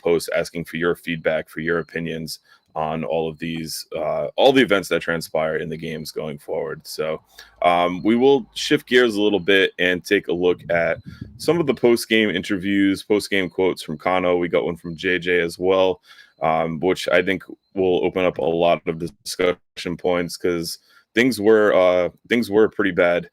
post asking for your feedback, for your opinions on all of these, all the events that transpire in the games going forward. So we will shift gears a little bit and take a look at some of the post-game interviews, post-game quotes from Kano. We got one from JJ as well, which I think will open up a lot of discussion points, because things were pretty bad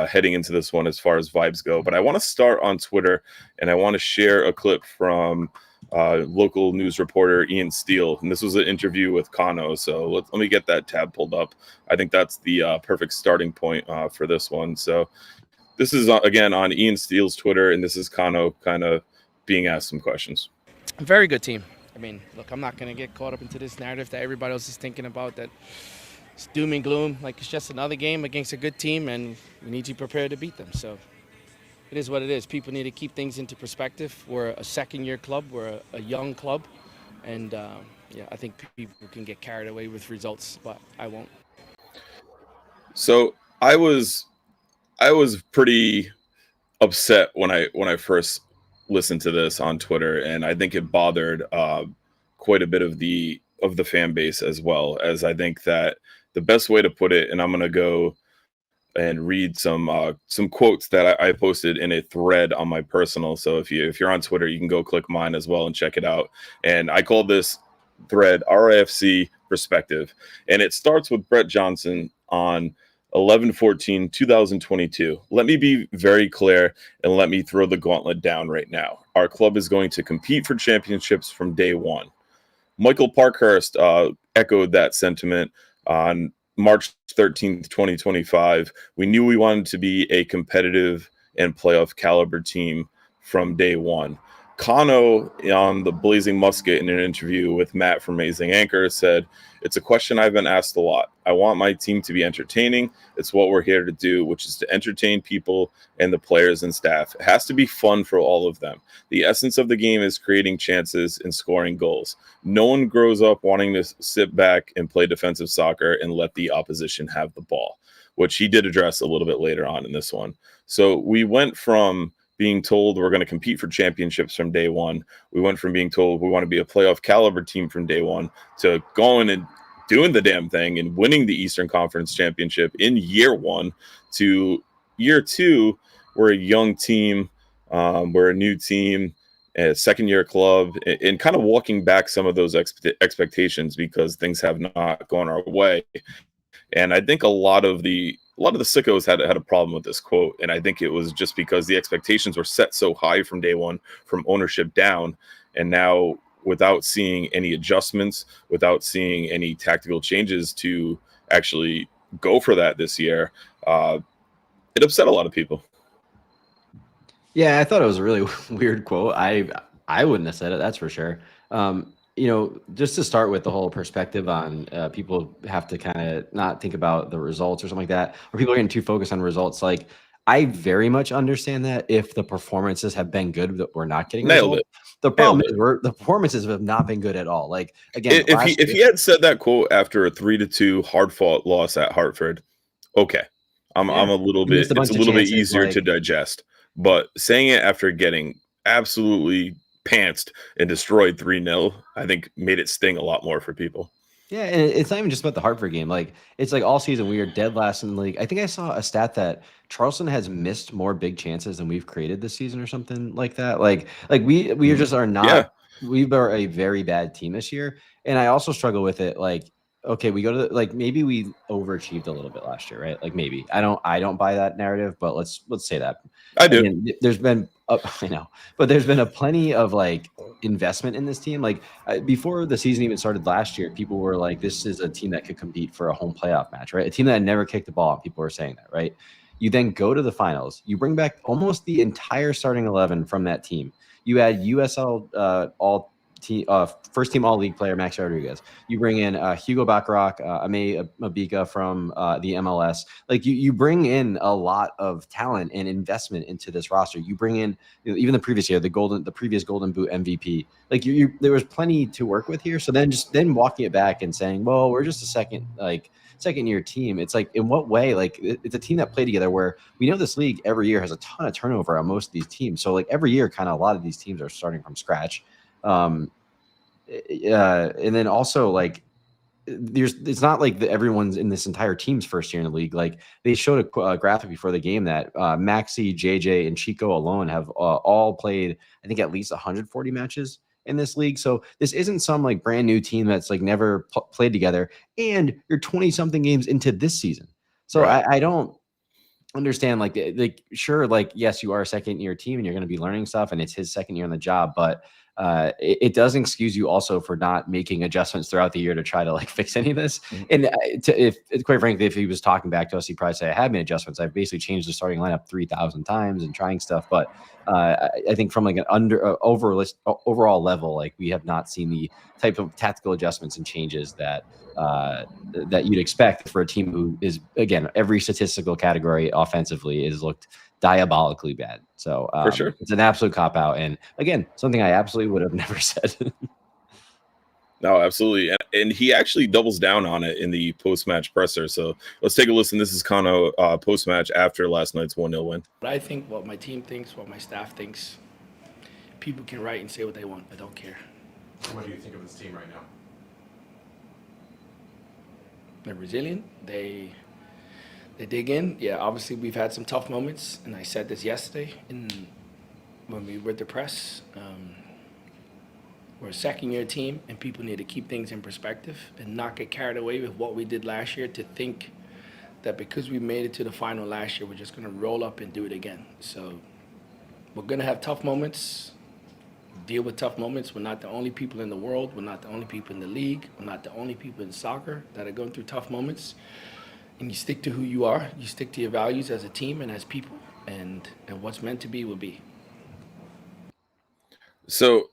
heading into this one as far as vibes go. But I want to start on Twitter, and I want to share a clip from local news reporter Ian Steele, and this was an interview with Kano. So let me get that tab pulled up. I think that's the perfect starting point for this one. So this is again on Ian Steele's Twitter, and this is Kano kind of being asked some questions. Very good team. I mean, look, I'm not going to get caught up into this narrative that everybody else is thinking about, that it's doom and gloom. Like, it's just another game against a good team, and we need to prepare to beat them. So it is what it is. People need to keep things into perspective. We're a second-year club. We're a young club. And, yeah, I think people can get carried away with results, but I won't. So I was pretty upset when I first listened to this on Twitter, and I think it bothered quite a bit of the fan base, as well, as I think that the best way to put it, and I'm going to go and read some quotes that I posted in a thread on my personal. So if you're on Twitter, you can go click mine as well and check it out. And I call this thread RIFC Perspective, and it starts with Brett Johnson on 11/14/2022. Let me be very clear and let me throw the gauntlet down right now. Our club is going to compete for championships from day one. Michael Parkhurst echoed that sentiment on March 13th, 2025. We knew we wanted to be a competitive and playoff caliber team from day one. Kano on the Blazing Musket in an interview with Matt from Amazing Anchor said, "It's a question I've been asked a lot. I want my team to be entertaining. It's what we're here to do, which is to entertain people and the players and staff. It has to be fun for all of them. The essence of the game is creating chances and scoring goals. No one grows up wanting to sit back and play defensive soccer and let the opposition have the ball," which he did address a little bit later on in this one. So we went from being told we're going to compete for championships from day one. We went from being told we want to be a playoff caliber team from day one to going and doing the damn thing and winning the Eastern Conference Championship in year one, to year two. We're a young team. We're a new team, a second-year club, and kind of walking back some of those expectations because things have not gone our way. And I think a lot of the sickos had a problem with this quote, and I think it was just because the expectations were set so high from day one, from ownership down, and now without seeing any adjustments, without seeing any tactical changes to actually go for that this year, it upset a lot of people. Yeah, I thought it was a really weird quote. I wouldn't have said it, that's for sure. Just to start with the whole perspective on people have to kind of not think about the results or something like that, or people are getting too focused on results. Like, I very much understand that if the performances have been good, that we're not getting Nailed results. it. The problem is the performances have not been good at all. Like, again, if he had said that quote after a 3-2 hard-fought loss at Hartford, okay, I'm a little bit. It's a little bit easier to digest. But saying it after getting absolutely pantsed and destroyed 3-0, I think made it sting a lot more for people. Yeah, and it's not even just about the Hartford game. Like, it's like all season we are dead last in the league. I think I saw a stat that Charleston has missed more big chances than we've created this season, or something like that. Like we just are not. Yeah. We are a very bad team this year, and I also struggle with it. Like, okay, we go to maybe we overachieved a little bit last year, right? Like, maybe I don't buy that narrative, but let's say that I do. Again, there's been I know, but there's been a plenty of investment in this team. Like, before the season even started last year, people were like, "This is a team that could compete for a home playoff match," right? A team that had never kicked the ball. People were saying that, right? You then go to the finals. You bring back almost the entire starting 11 from that team. You add USL first team all league player Max Rodriguez. You bring in Hugo Baccarat, Ame Mabika from the MLS. Like, you bring in a lot of talent and investment into this roster. You bring in, even the previous year, the previous Golden Boot MVP. Like, there was plenty to work with here. So then walking it back and saying, well, we're just a second year team. It's like, in what way? Like, it's a team that played together, where we know this league every year has a ton of turnover on most of these teams. So every year, kind of a lot of these teams are starting from scratch. And then also it's not like everyone's in this entire team's first year in the league. Like, they showed a graphic before the game that Maxi, JJ, and Chico alone have all played, I think, at least 140 matches in this league. So this isn't some brand new team that's never played together, and you're 20 something games into this season. So right. I don't understand sure, yes, you are a second year team and you're going to be learning stuff, and it's his second year on the job, but it doesn't excuse you also for not making adjustments throughout the year to try to fix any of this. And if quite frankly, if he was talking back to us, he'd probably say, I have made adjustments. I've basically changed the starting lineup 3,000 times and trying stuff. But I think from an overall level, we have not seen the type of tactical adjustments and changes that you'd expect for a team who is, again, every statistical category offensively is looked diabolically bad. So For sure. it's an absolute cop out. And again, something I absolutely would have never said. No, absolutely. And he actually doubles down on it in the post-match presser. So let's take a listen. This is Kano post-match after last night's 1-0 win. But I think what my team thinks, what my staff thinks, people can write and say what they want. I don't care. What do you think of this team right now? They're resilient. They dig in. Yeah, obviously we've had some tough moments, and I said this yesterday when we were at the press. We're a second-year team, and people need to keep things in perspective and not get carried away with what we did last year to think that because we made it to the final last year, we're just going to roll up and do it again. So we're going to have tough moments, deal with tough moments. We're not the only people in the world. We're not the only people in the league. We're not the only people in soccer that are going through tough moments. And you stick to who you are. You stick to your values as a team and as people, and what's meant to be will be. So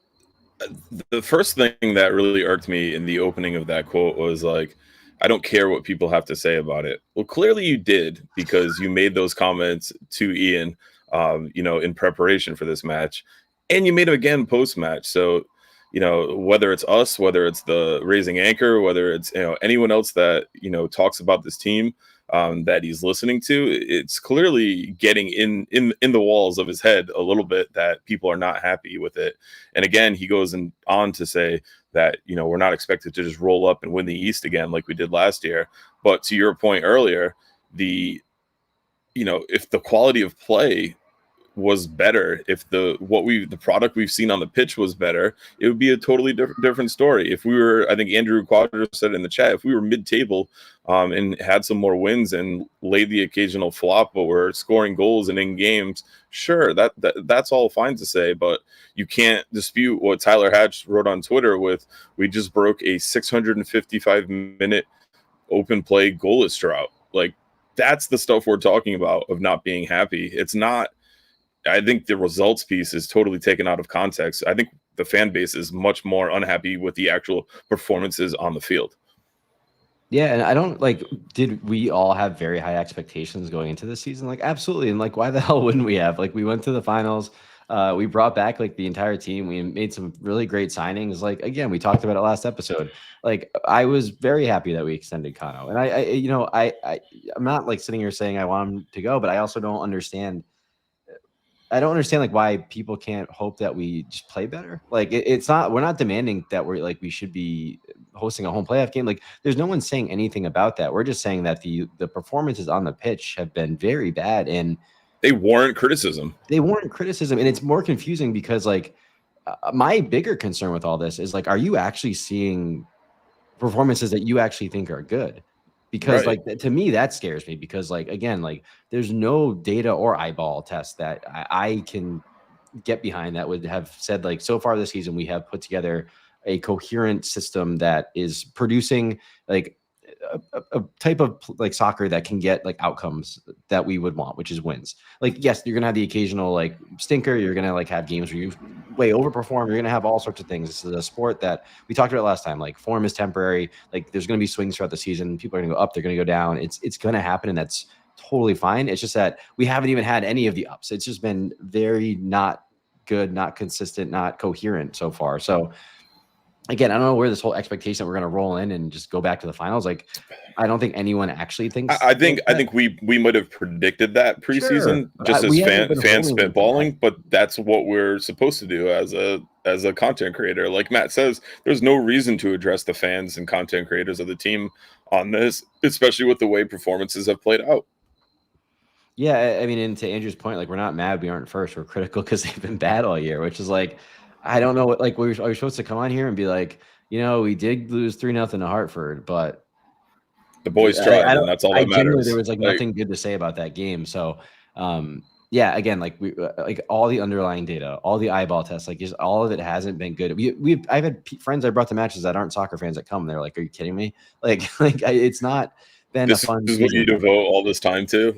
the first thing that really irked me in the opening of that quote was like, I don't care what people have to say about it. Well, clearly you did, because you made those comments to Ian, in preparation for this match, and you made them again post-match. So, whether it's us, whether it's the Raising Anchor, whether it's, anyone else that, talks about this team that he's listening to, it's clearly getting in the walls of his head a little bit that people are not happy with it. And again, he goes on to say that, we're not expected to just roll up and win the East again like we did last year. But to your point earlier, if the quality of play was better, if the product we've seen on the pitch was better, it would be a totally different story. If we were, I think Andrew Quadro said in the chat, if we were mid-table and had some more wins and laid the occasional flop, but we're scoring goals and in games, sure, that's all fine to say, but you can't dispute what Tyler Hatch wrote on Twitter with, we just broke a 655-minute open play goalless drought. Like, that's the stuff we're talking about of not being happy. It's not. I think the results piece is totally taken out of context. I think the fan base is much more unhappy with the actual performances on the field. Yeah, and I don't did we all have very high expectations going into this season? Like, absolutely. And why the hell wouldn't we have? We went to the finals. We brought back the entire team. We made some really great signings. Again, we talked about it last episode. I was very happy that we extended Kano. And I'm not sitting here saying I want him to go, but I also don't understand. I don't understand why people can't hope that we just play better. It's not, we're not demanding that we should be hosting a home playoff game. There's no one saying anything about that. We're just saying that the performances on the pitch have been very bad, and they warrant criticism. And it's more confusing because my bigger concern with all this is are you actually seeing performances that you actually think are good? Because right. To me, that scares me because again, there's no data or eyeball test that I can get behind that would have said so far this season, we have put together a coherent system that is producing a type of soccer that can get outcomes that we would want, which is wins. Yes, you're gonna have the occasional stinker. You're gonna have games where you way overperform. You're gonna have all sorts of things. This is a sport that we talked about last time. Form is temporary. There's gonna be swings throughout the season. People are gonna go up. They're gonna go down. It's gonna happen, and that's totally fine. It's just that we haven't even had any of the ups. It's just been very not good, not consistent, not coherent so far. So again, I don't know where this whole expectation that we're going to roll in and just go back to the finals. I don't think anyone actually thinks. I think we might have predicted that preseason, just as fans spitballing, but that's what we're supposed to do as a content creator. Like Matt says, there's no reason to address the fans and content creators of the team on this, especially with the way performances have played out. Yeah, I mean, and to Andrew's point, we're not mad we aren't first. We're critical because they've been bad all year, which is I don't know what are we supposed to come on here and be we did lose 3-0 to Hartford, but the boys tried, and that's all that matters. There was nothing good to say about that game. So yeah, again, we all the underlying data, all the eyeball tests, just all of it hasn't been good. I've had friends I brought to matches that aren't soccer fans that come. They're are you kidding me? It's not been a fun. This is what you devote all this time to.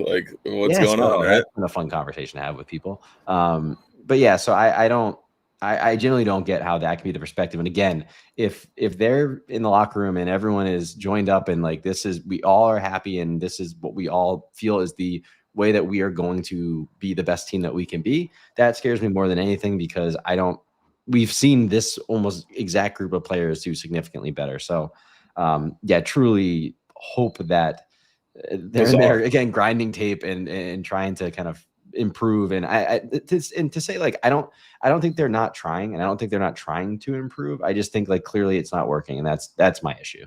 What's going on? Right? It's been a fun conversation to have with people. But yeah, so I generally don't get how that can be the perspective. And again, if they're in the locker room and everyone is joined up and we all are happy and this is what we all feel is the way that we are going to be the best team that we can be, that scares me more than anything, because we've seen this almost exact group of players do significantly better. So yeah, truly hope that they're in there again, grinding tape and trying to kind of improve. And to say, like, I don't think they're not trying, and I don't think they're not trying to improve. I just think, like, clearly it's not working, and that's my issue.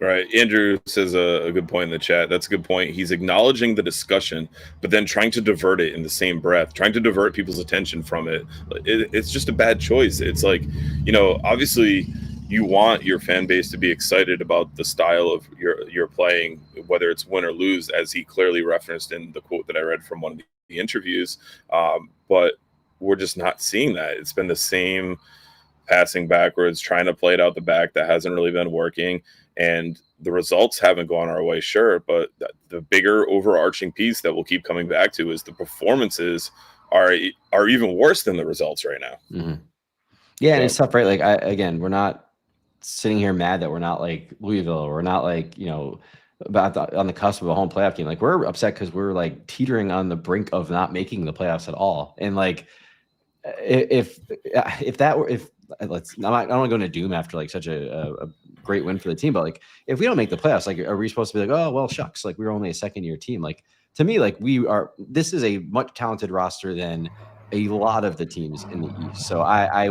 Right. Andrew says a good point in the chat. That's a good point. He's acknowledging the discussion, but then trying to divert it in the same breath, trying to divert people's attention from it. It's just a bad choice. It's like, obviously you want your fan base to be excited about the style of your playing, whether it's win or lose, as he clearly referenced in the quote that I read from one of the interviews. But we're just not seeing that. It's been the same passing backwards, trying to play it out the back that hasn't really been working. And the results haven't gone our way, sure, but the bigger overarching piece that we'll keep coming back to is the performances are even worse than the results right now. Mm-hmm. Yeah, and it's tough, right? Like, we're not sitting here mad that we're not like Louisville. We're not like, on the cusp of a home playoff game. Like, we're upset because we're like teetering on the brink of not making the playoffs at all. And like, if I don't want to go into doom after like such a great win for the team, but like, if we don't make the playoffs, like, are we supposed to be like, oh well, shucks, like, we're only a second-year team? Like, to me, like, this is a much talented roster than a lot of the teams in the East. So I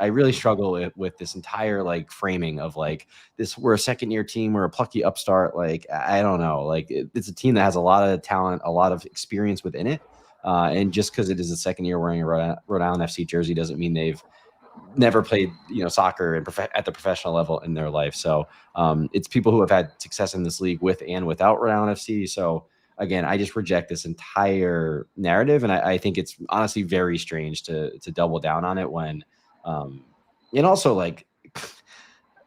really struggle with this entire like framing of like this, we're a second-year team, we're a plucky upstart. Like, I don't know, like, it's a team that has a lot of talent, a lot of experience within it. And just because it is a second year wearing a Rhode Island FC jersey doesn't mean they've never played, soccer at the professional level in their life. So it's people who have had success in this league with and without Rhode Island FC. So again, I just reject this entire narrative, and I think it's honestly very strange to double down on it when, and also, like,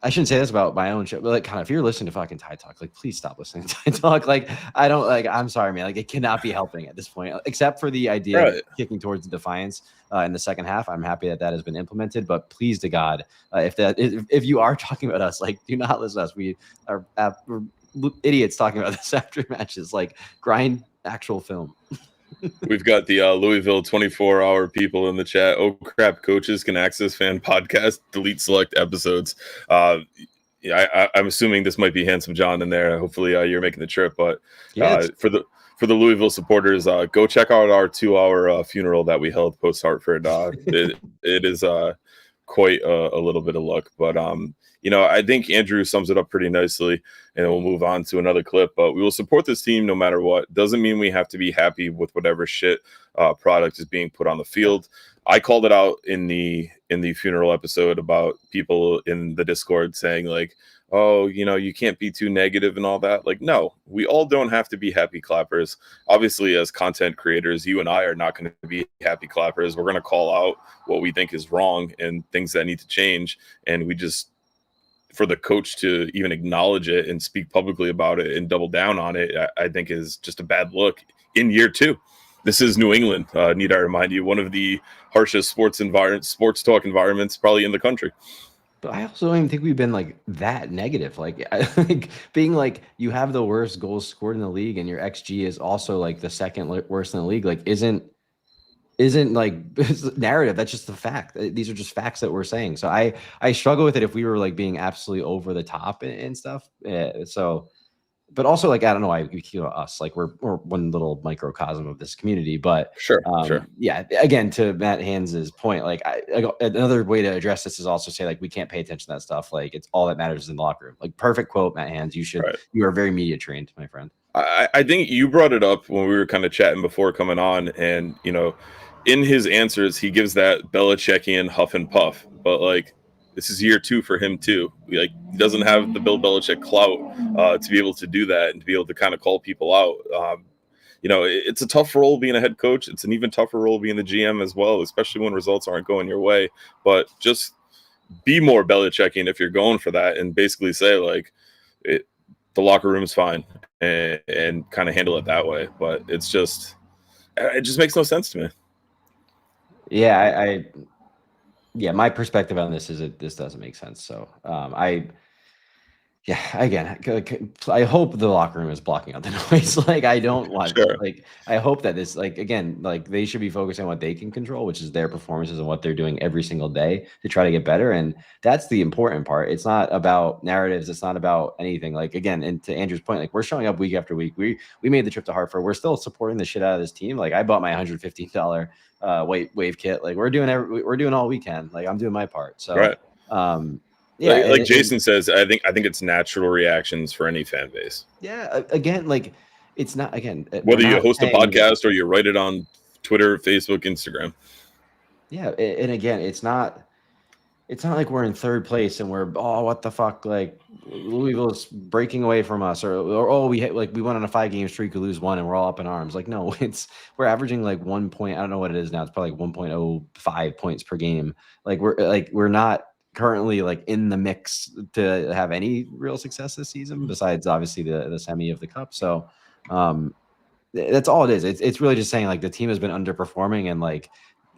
I shouldn't say this about my own show, but like, kind of, if you're listening to fucking Tide Talk, like, please stop listening to Tide Talk. Like, I'm sorry, man. Like, it cannot be helping at this point, except for the idea of kicking towards the defiance in the second half. I'm happy that has been implemented, but please to God, if you are talking about us, like, do not listen to us. We are we're idiots talking about this after matches. Like, grind actual film. We've got the Louisville 24-hour people in the chat. Oh crap! Coaches can access fan podcast, delete select episodes. I'm assuming this might be Handsome John in there. Hopefully, you're making the trip. But for the Louisville supporters, go check out our 2-hour funeral that we held post Hartford. It is quite a little bit of luck, but I think Andrew sums it up pretty nicely, and we'll move on to another clip. But we will support this team no matter what. Doesn't mean we have to be happy with whatever shit product is being put on the field. I called it out in the funeral episode about people in the Discord saying like, oh, you can't be too negative and all that. Like, no, we all don't have to be happy clappers. Obviously, as content creators, you and I are not going to be happy clappers. We're going to call out what we think is wrong and things that need to change. And we just, for the coach to even acknowledge it and speak publicly about it and double down on it, I think is just a bad look in year two. This is New England. Need I remind you, one of the harshest sports talk environments probably in the country. But I also don't even think we've been like that negative. Like, being like, you have the worst goals scored in the league and your XG is also like the second worst in the league, like, isn't like narrative. That's just the fact. These are just facts that we're saying. So I struggle with it if we were like being absolutely over the top and stuff. So, but also, like, I don't know why we keep us, like, we're one little microcosm of this community, but sure. Yeah. Again, to Matt Hans's point, like, another way to address this is also say, like, we can't pay attention to that stuff. Like, it's all that matters in the locker room. Like, perfect quote, Matt Hans. You are very media trained, my friend. I think you brought it up when we were kind of chatting before coming on, and in his answers, he gives that Belichickian huff and puff, but like, this is year two for him too. He doesn't have the Bill Belichick clout to be able to do that and to be able to kind of call people out. It's a tough role being a head coach. It's an even tougher role being the GM as well, especially when results aren't going your way. But just be more Belichickian if you're going for that, and basically say like, the locker room is fine, and kind of handle it that way. But it just makes no sense to me. Yeah, my perspective on this is that this doesn't make sense. So Yeah, again, I hope the locker room is blocking out the noise. Like, I don't want, Sure. like, I hope that this, like, again, like, they should be focusing on what they can control, which is their performances and what they're doing every single day to try to get better. And that's the important part. It's not about narratives. It's not about anything. Like, again, and to Andrew's point, like, we're showing up week after week. We made the trip to Hartford. We're still supporting the shit out of this team. Like, I bought my $115 wave kit. Like, we're doing all we can. Like, I'm doing my part. So, Right. yeah, like Jason says, I think it's natural reactions for any fan base. Yeah, again, like, it's not, again, Whether you host a podcast or you write it on Twitter, Facebook, Instagram. Yeah, and again, it's not like we're in third place and we're, oh, what the fuck, like, Louisville's breaking away from us, or oh, we went on a 5-game streak, we lose one, and we're all up in arms. Like, no, we're averaging like 1 point. I don't know what it is now. It's probably like 1.05 points per game. Like, we're not currently like in the mix to have any real success this season, besides obviously the semi of the cup. So that's all it is. It's really just saying, like, the team has been underperforming and like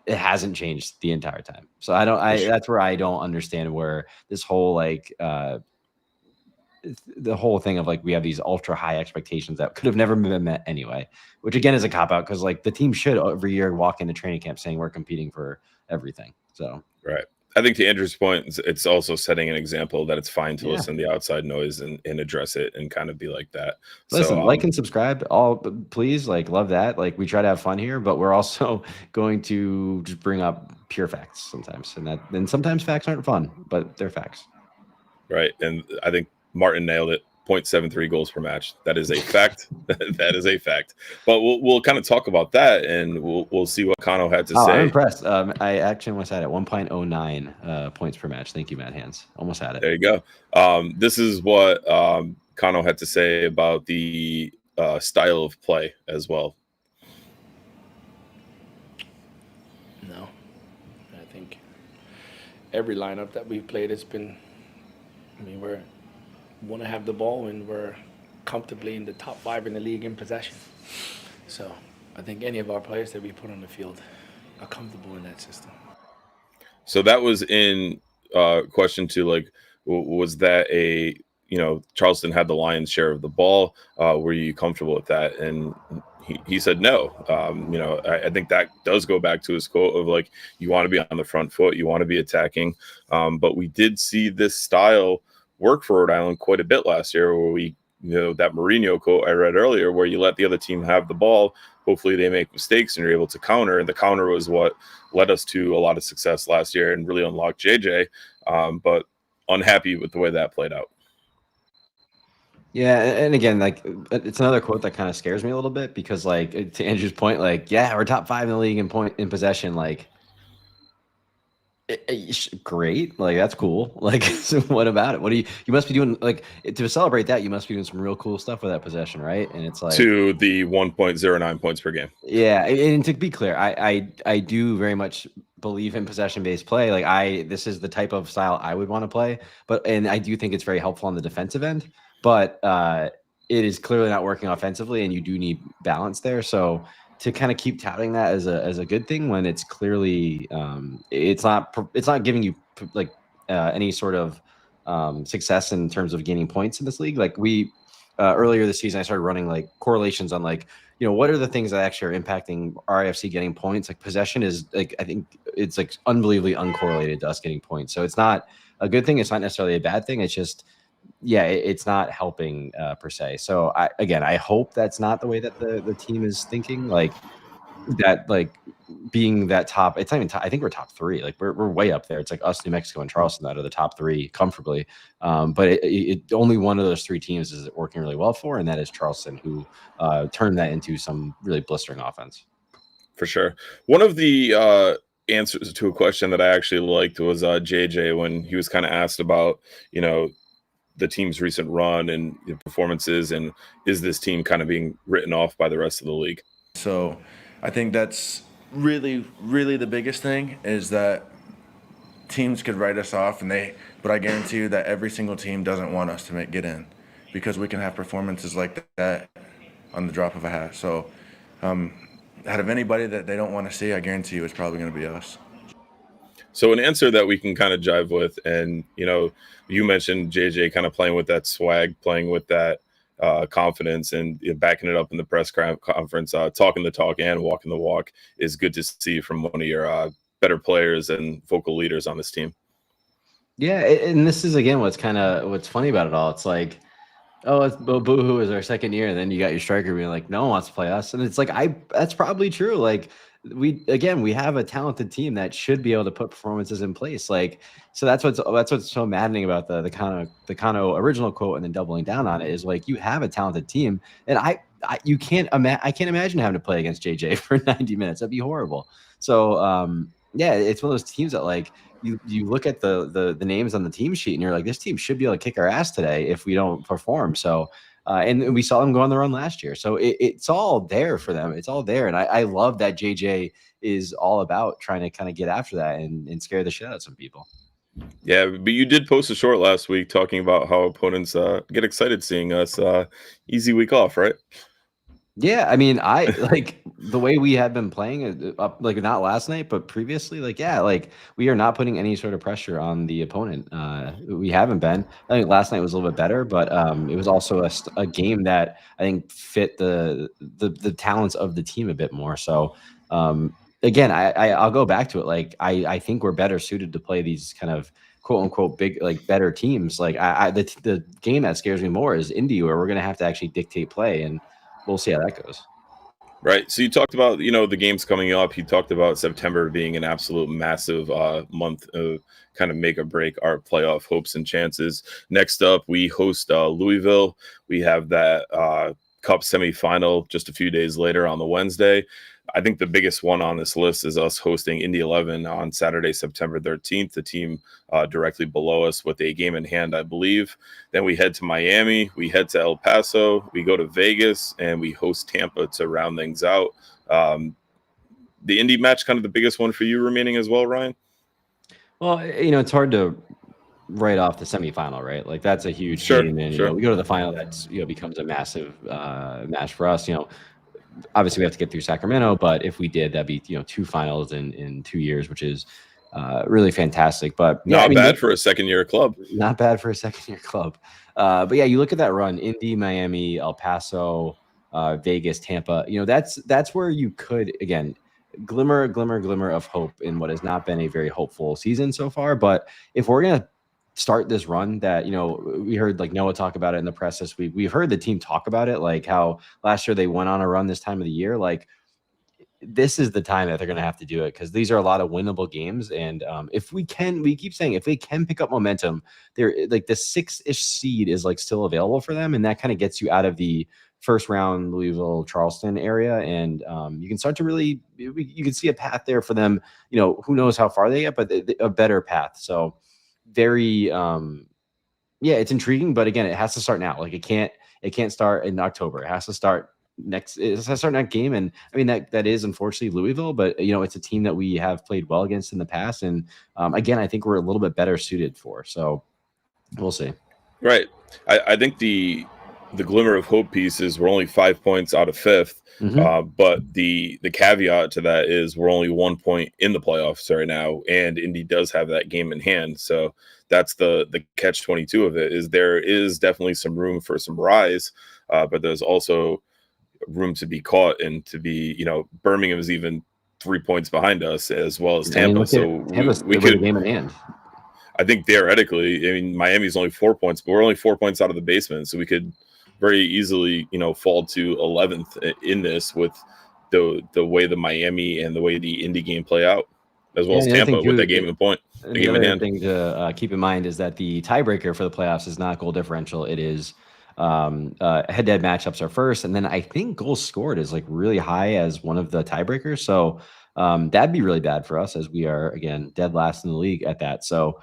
it hasn't changed the entire time. So that's where I don't understand where this whole like the whole thing of like we have these ultra high expectations that could have never been met anyway, which again is a cop out, because like the team should every year walk into training camp saying we're competing for everything. So right. I think to Andrew's point, it's also setting an example that it's fine to listen to the outside noise and address it and kind of be like that. Listen, like and subscribe, all please, like, love that. Like, we try to have fun here, but we're also going to just bring up pure facts sometimes, and sometimes facts aren't fun, but they're facts. Right, and I think Martin nailed it. 0.73 goals per match. That is a fact. That is a fact. But we'll kind of talk about that, and we'll see what Kano had to say. I'm impressed. I actually almost had it 1.09 points per match. Thank you, Matt Hands. Almost had it. There you go. This is what Kano had to say about the style of play as well. No, I think every lineup that we've played has been. I mean, we want to have the ball and we're comfortably in the top 5 in the league in possession. So I think any of our players that we put on the field are comfortable in that system. So that was in question to, like, was that Charleston had the lion's share of the ball? Were you comfortable with that? And he said no. I think that does go back to his quote of, like, you want to be on the front foot, you want to be attacking. But we did see this style work for Rhode Island quite a bit last year, where that Mourinho quote I read earlier, where you let the other team have the ball, hopefully they make mistakes and you're able to counter. And the counter was what led us to a lot of success last year and really unlocked JJ. But unhappy with the way that played out. Yeah, and again, like, it's another quote that kind of scares me a little bit, because, like, to Andrew's point, like, yeah, we're top 5 in the league in possession. Like, great, like, that's cool. Like, so what about it? What do you must be doing, like, to celebrate that? You must be doing some real cool stuff with that possession, right? And it's like, to the 1.09 points per game. Yeah, and to be clear, I do very much believe in possession-based play. Like, this is the type of style I would want to play, and I do think it's very helpful on the defensive end. But it is clearly not working offensively, and you do need balance there. So to kind of keep touting that as a good thing, when it's clearly it's not giving you like any sort of success in terms of gaining points in this league. Like, we earlier this season, I started running like correlations on, like, what are the things that actually are impacting RIFC getting points. Like, possession is, like, I think it's like unbelievably uncorrelated to us getting points. So it's not a good thing. It's not necessarily a bad thing. It's just, yeah, it's not helping per se. So I hope that's not the way that the team is thinking. Like, that, like, being that top, it's not even top, I think we're top 3. Like, we're way up there. It's like us, New Mexico, and Charleston that are the top 3 comfortably. But only one of those 3 teams is it working really well for, and that is Charleston, who turned that into some really blistering offense. For sure. One of the answers to a question that I actually liked was JJ, when he was kind of asked about, the team's recent run and performances, and is this team kind of being written off by the rest of the league? So I think that's really, really the biggest thing, is that teams could write us off, but I guarantee you that every single team doesn't want us to get in, because we can have performances like that on the drop of a hat. So out of anybody that they don't want to see, I guarantee you it's probably going to be us. So an answer that we can kind of jive with, and you mentioned JJ kind of playing with that swag, playing with that confidence, and backing it up in the press conference, talking the talk and walking the walk is good to see from one of your better players and vocal leaders on this team. Yeah, and this is again what's funny about it all. It's like, oh, it's Boohoo is our second year, and then you got your striker being like, no one wants to play us, and it's like that's probably true. Like we have a talented team that should be able to put performances in place. Like, so that's what's so maddening about the Kano original quote and then doubling down on it is like, you have a talented team, and I can't imagine having to play against JJ for 90 minutes. That'd be horrible. So yeah, it's one of those teams that like you look at the names on the team sheet and you're like, this team should be able to kick our ass today if we don't perform. So and we saw them go on the run last year. So it's all there for them. It's all there. And I love that JJ is all about trying to kind of get after that and scare the shit out of some people. Yeah, but you did post a short last week talking about how opponents get excited seeing us. Easy week off, right? Yeah, I mean, I like the way we had been playing up, like not last night, but previously, like, yeah, like we are not putting any sort of pressure on the opponent. We haven't been. I think last night was a little bit better, but it was also a game that I think fit the talents of the team a bit more. So again, I'll go back to it. Like, I think we're better suited to play these kind of quote unquote big, like better teams. Like the game that scares me more is Indy, where we're going to have to actually dictate play, and we'll see how that goes. Right. So you talked about, the games coming up. You talked about September being an absolute massive month of kind of make or break our playoff hopes and chances. Next up, we host Louisville. We have that Cup semifinal just a few days later on the Wednesday. I think the biggest one on this list is us hosting Indy 11 on Saturday, September 13th, the team directly below us with a game in hand, I believe. Then we head to Miami, we head to El Paso, we go to Vegas, and we host Tampa to round things out. The Indy match, kind of the biggest one for you remaining as well, Ryan? Well, it's hard to write off the semifinal, right? Like that's a huge game, and we go to the final, that's becomes a massive match for us. Obviously we have to get through Sacramento, but if we did, that'd be two finals in 2 years, which is really fantastic. But not bad for a second-year club. Not bad for a second-year club. But yeah, you look at that run: Indy, Miami, El Paso, Vegas, Tampa. That's where you could again glimmer of hope in what has not been a very hopeful season so far. But if we're gonna start this run that, we heard like Noah talk about it in the press this week. We've heard the team talk about it, like how last year they went on a run this time of the year. Like this is the time that they're going to have to do it, because these are a lot of winnable games. And if we keep saying, if they can pick up momentum, they're like the 6-ish seed is like still available for them. And that kind of gets you out of the first round Louisville, Charleston area. And you can start to really, you can see a path there for them. Who knows how far they get, but a better path. So very it's intriguing, but again, it has to start now. Like it can't start in October. It has to start next game. And I mean that is unfortunately Louisville, but it's a team that we have played well against in the past, and again, I think we're a little bit better suited for, so we'll see. Right. I think the glimmer of hope piece is we're only 5 points out of fifth. But the caveat to that is we're only 1 point in the playoffs right now, and Indy does have that game in hand. So that's the catch-22 of it. Is there is definitely some room for some rise, but there's also room to be caught and to be, Birmingham is even 3 points behind us as well as Tampa. We could game in hand. I think theoretically, Miami's only 4 points, but we're only 4 points out of the basement, so we could very easily, fall to 11th in this with the way the Miami and the way the Indy game play out, as well as Tampa with that game in point. The other thing to keep in mind is that the tiebreaker for the playoffs is not goal differential. It is head-to-head matchups are first, and then I think goals scored is like really high as one of the tiebreakers. So that'd be really bad for us, as we are again dead last in the league at that. So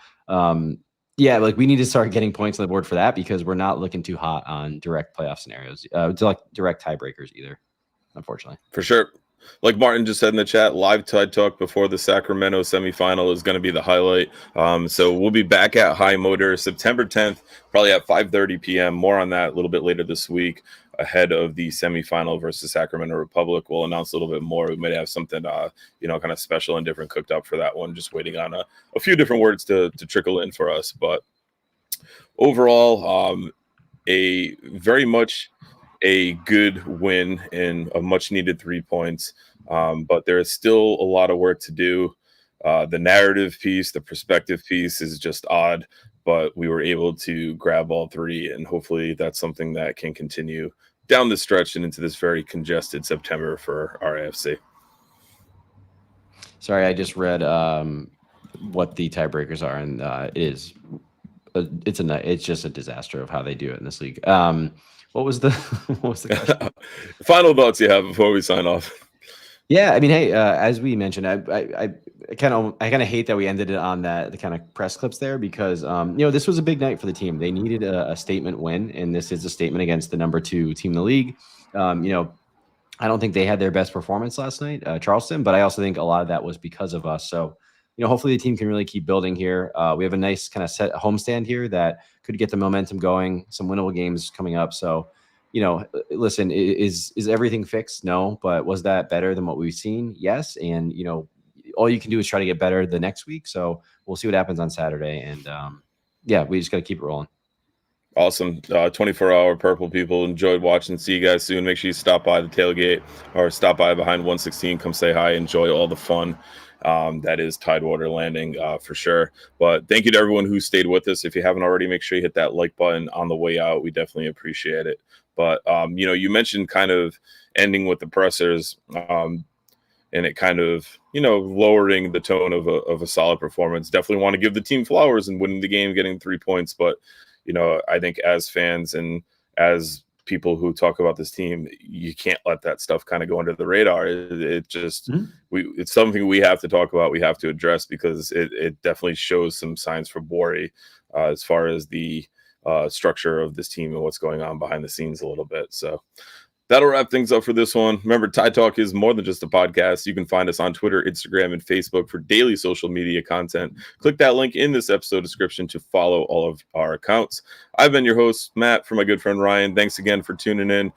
yeah, like we need to start getting points on the board for that, because we're not looking too hot on direct playoff scenarios, like direct tiebreakers either, unfortunately. For sure. Like Martin just said in the chat, live Tide Talk before the Sacramento semifinal is going to be the highlight. So we'll be back at High Motor September 10th, probably at 5:30 p.m. More on that a little bit later this week. ahead of the semifinal versus Sacramento Republic. We'll announce a little bit more. We might have something, kind of special and different cooked up for that one. Just waiting on a few different words to trickle in for us. But overall, a very much a good win and a much needed 3 points. But there is still a lot of work to do. The narrative piece, the perspective piece is just odd, but we were able to grab all three, and hopefully that's something that can continue down the stretch and into this very congested September for RIFC. Sorry, I just read what the tiebreakers are, and it's just a disaster of how they do it in this league. What was the question? Final thoughts you have before we sign off? Yeah, I mean, hey, as we mentioned, I kind of hate that we ended it on the kind of press clips there because this was a big night for the team. They needed a statement win, and this is a statement against the number 2 team in the league. I don't think they had their best performance last night, Charleston, but I also think a lot of that was because of us. So, hopefully the team can really keep building here. We have a nice kind of set homestand here that could get the momentum going, some winnable games coming up. So, listen, is everything fixed? No, but was that better than what we've seen? Yes. And, all you can do is try to get better the next week. So we'll see what happens on Saturday. And we just got to keep it rolling. Awesome. 24-hour Purple people. Enjoyed watching. See you guys soon. Make sure you stop by the tailgate or stop by behind 116. Come say hi. Enjoy all the fun. That is Tidewater Landing for sure. But thank you to everyone who stayed with us. If you haven't already, make sure you hit that like button on the way out. We definitely appreciate it. But, you mentioned kind of ending with the pressers and it kind of, lowering the tone of a solid performance. Definitely want to give the team flowers and winning the game, getting 3 points. But, I think as fans and as people who talk about this team, you can't let that stuff kind of go under the radar. It just, it's something we have to talk about. We have to address because it definitely shows some signs for worry as far as the structure of this team and what's going on behind the scenes a little bit. So that'll wrap things up for this one. Remember, Tide Talk is more than just a podcast. You can find us on Twitter, Instagram, and Facebook for daily social media content. Click that link in this episode description to follow all of our accounts. I've been your host, Matt, for my good friend Ryan. Thanks again for tuning in.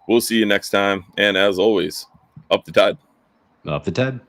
We'll see you next time. And as always, up the Tide. Up the Tide.